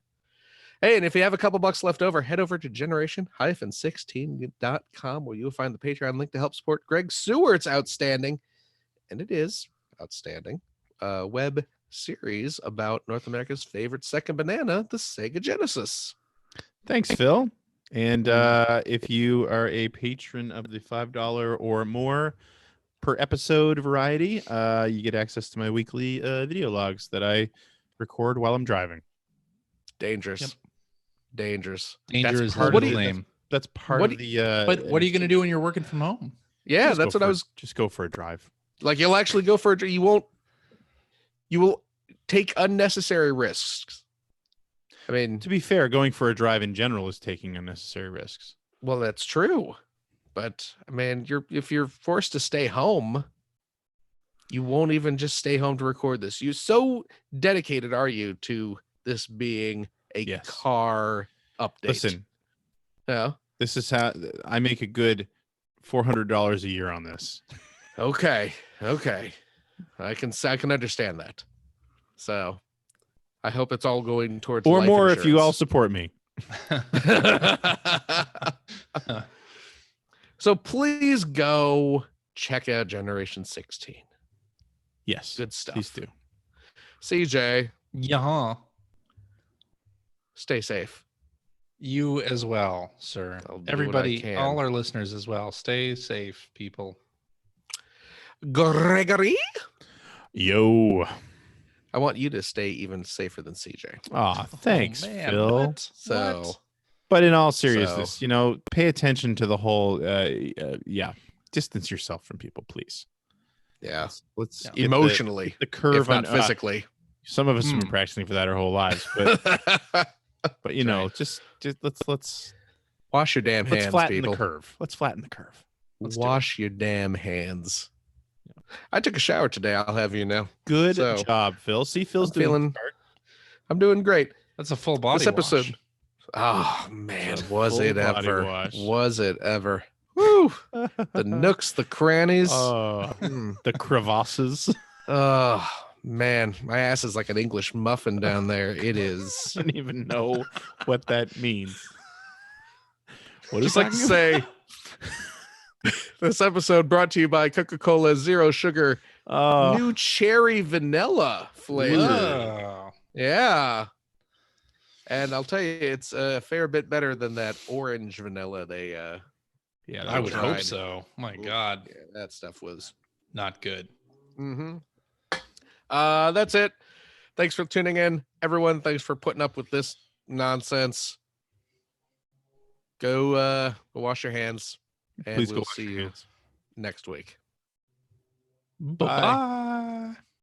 Hey, and if you have a couple bucks left over, head over to generation-16.com where you'll find the Patreon link to help support Greg Seward's outstanding, and it is outstanding, web series about North America's favorite second banana, the Sega Genesis. Thanks, Phil. And if you are a patron of the $5 or more per episode variety, you get access to my weekly video logs that I record while I'm driving. Dangerous. Yep. Dangerous. Danger is part part of of the name. That's part of the. But what are you going to do when you're working from home? Yeah, that's what I was. Just go for a drive. Like, you'll actually go for a. You will take unnecessary risks. I mean, To be fair, going for a drive in general is taking unnecessary risks. well, that's true. But man, if you're forced to stay home, you won't even just stay home to record this. You so dedicated are you to this being a car update? Listen, Yeah. this is how I make a good $400 a year on this. Okay. I can understand that. So I hope it's all going towards Or life more if you all insurance. support me. So please go check out Generation 16. Yes. Good stuff. Please do. CJ, Yeah. stay safe. You as well, sir. I'll do what I Everybody, can. all our listeners as well. Stay safe, people. Gregory? Yo. I want you to stay even safer than CJ. Aw, thanks, man, Phil. what? So, What? But in all seriousness, pay attention to the whole. Distance yourself from people, please. yeah, Let's Yeah. get emotionally, the curve if not on physically. Some of us have been practicing for that our whole lives, but just let's wash your damn hands, flatten people. the curve. Let's flatten the curve. Wash your damn hands. I took a shower today. I'll have you know. Good job, Phil. See, Phil's I'm doing great. That's a full body This episode. wash. Oh man, Was it ever? Was it ever? Woo! The nooks, the crannies, the crevasses. Oh man, my ass is like an English muffin down there. It is. I don't even know what that means. What just like to say, this episode brought to you by Coca-Cola Zero Sugar, new cherry vanilla flavor. Yeah, and I'll tell you, it's a fair bit better than that orange vanilla they. I would hope so. My God, yeah, that stuff was not good. Mm-hmm. That's it. Thanks for tuning in, everyone. Thanks for putting up with this nonsense. Go wash your hands, and Please we'll see you next week. Bye.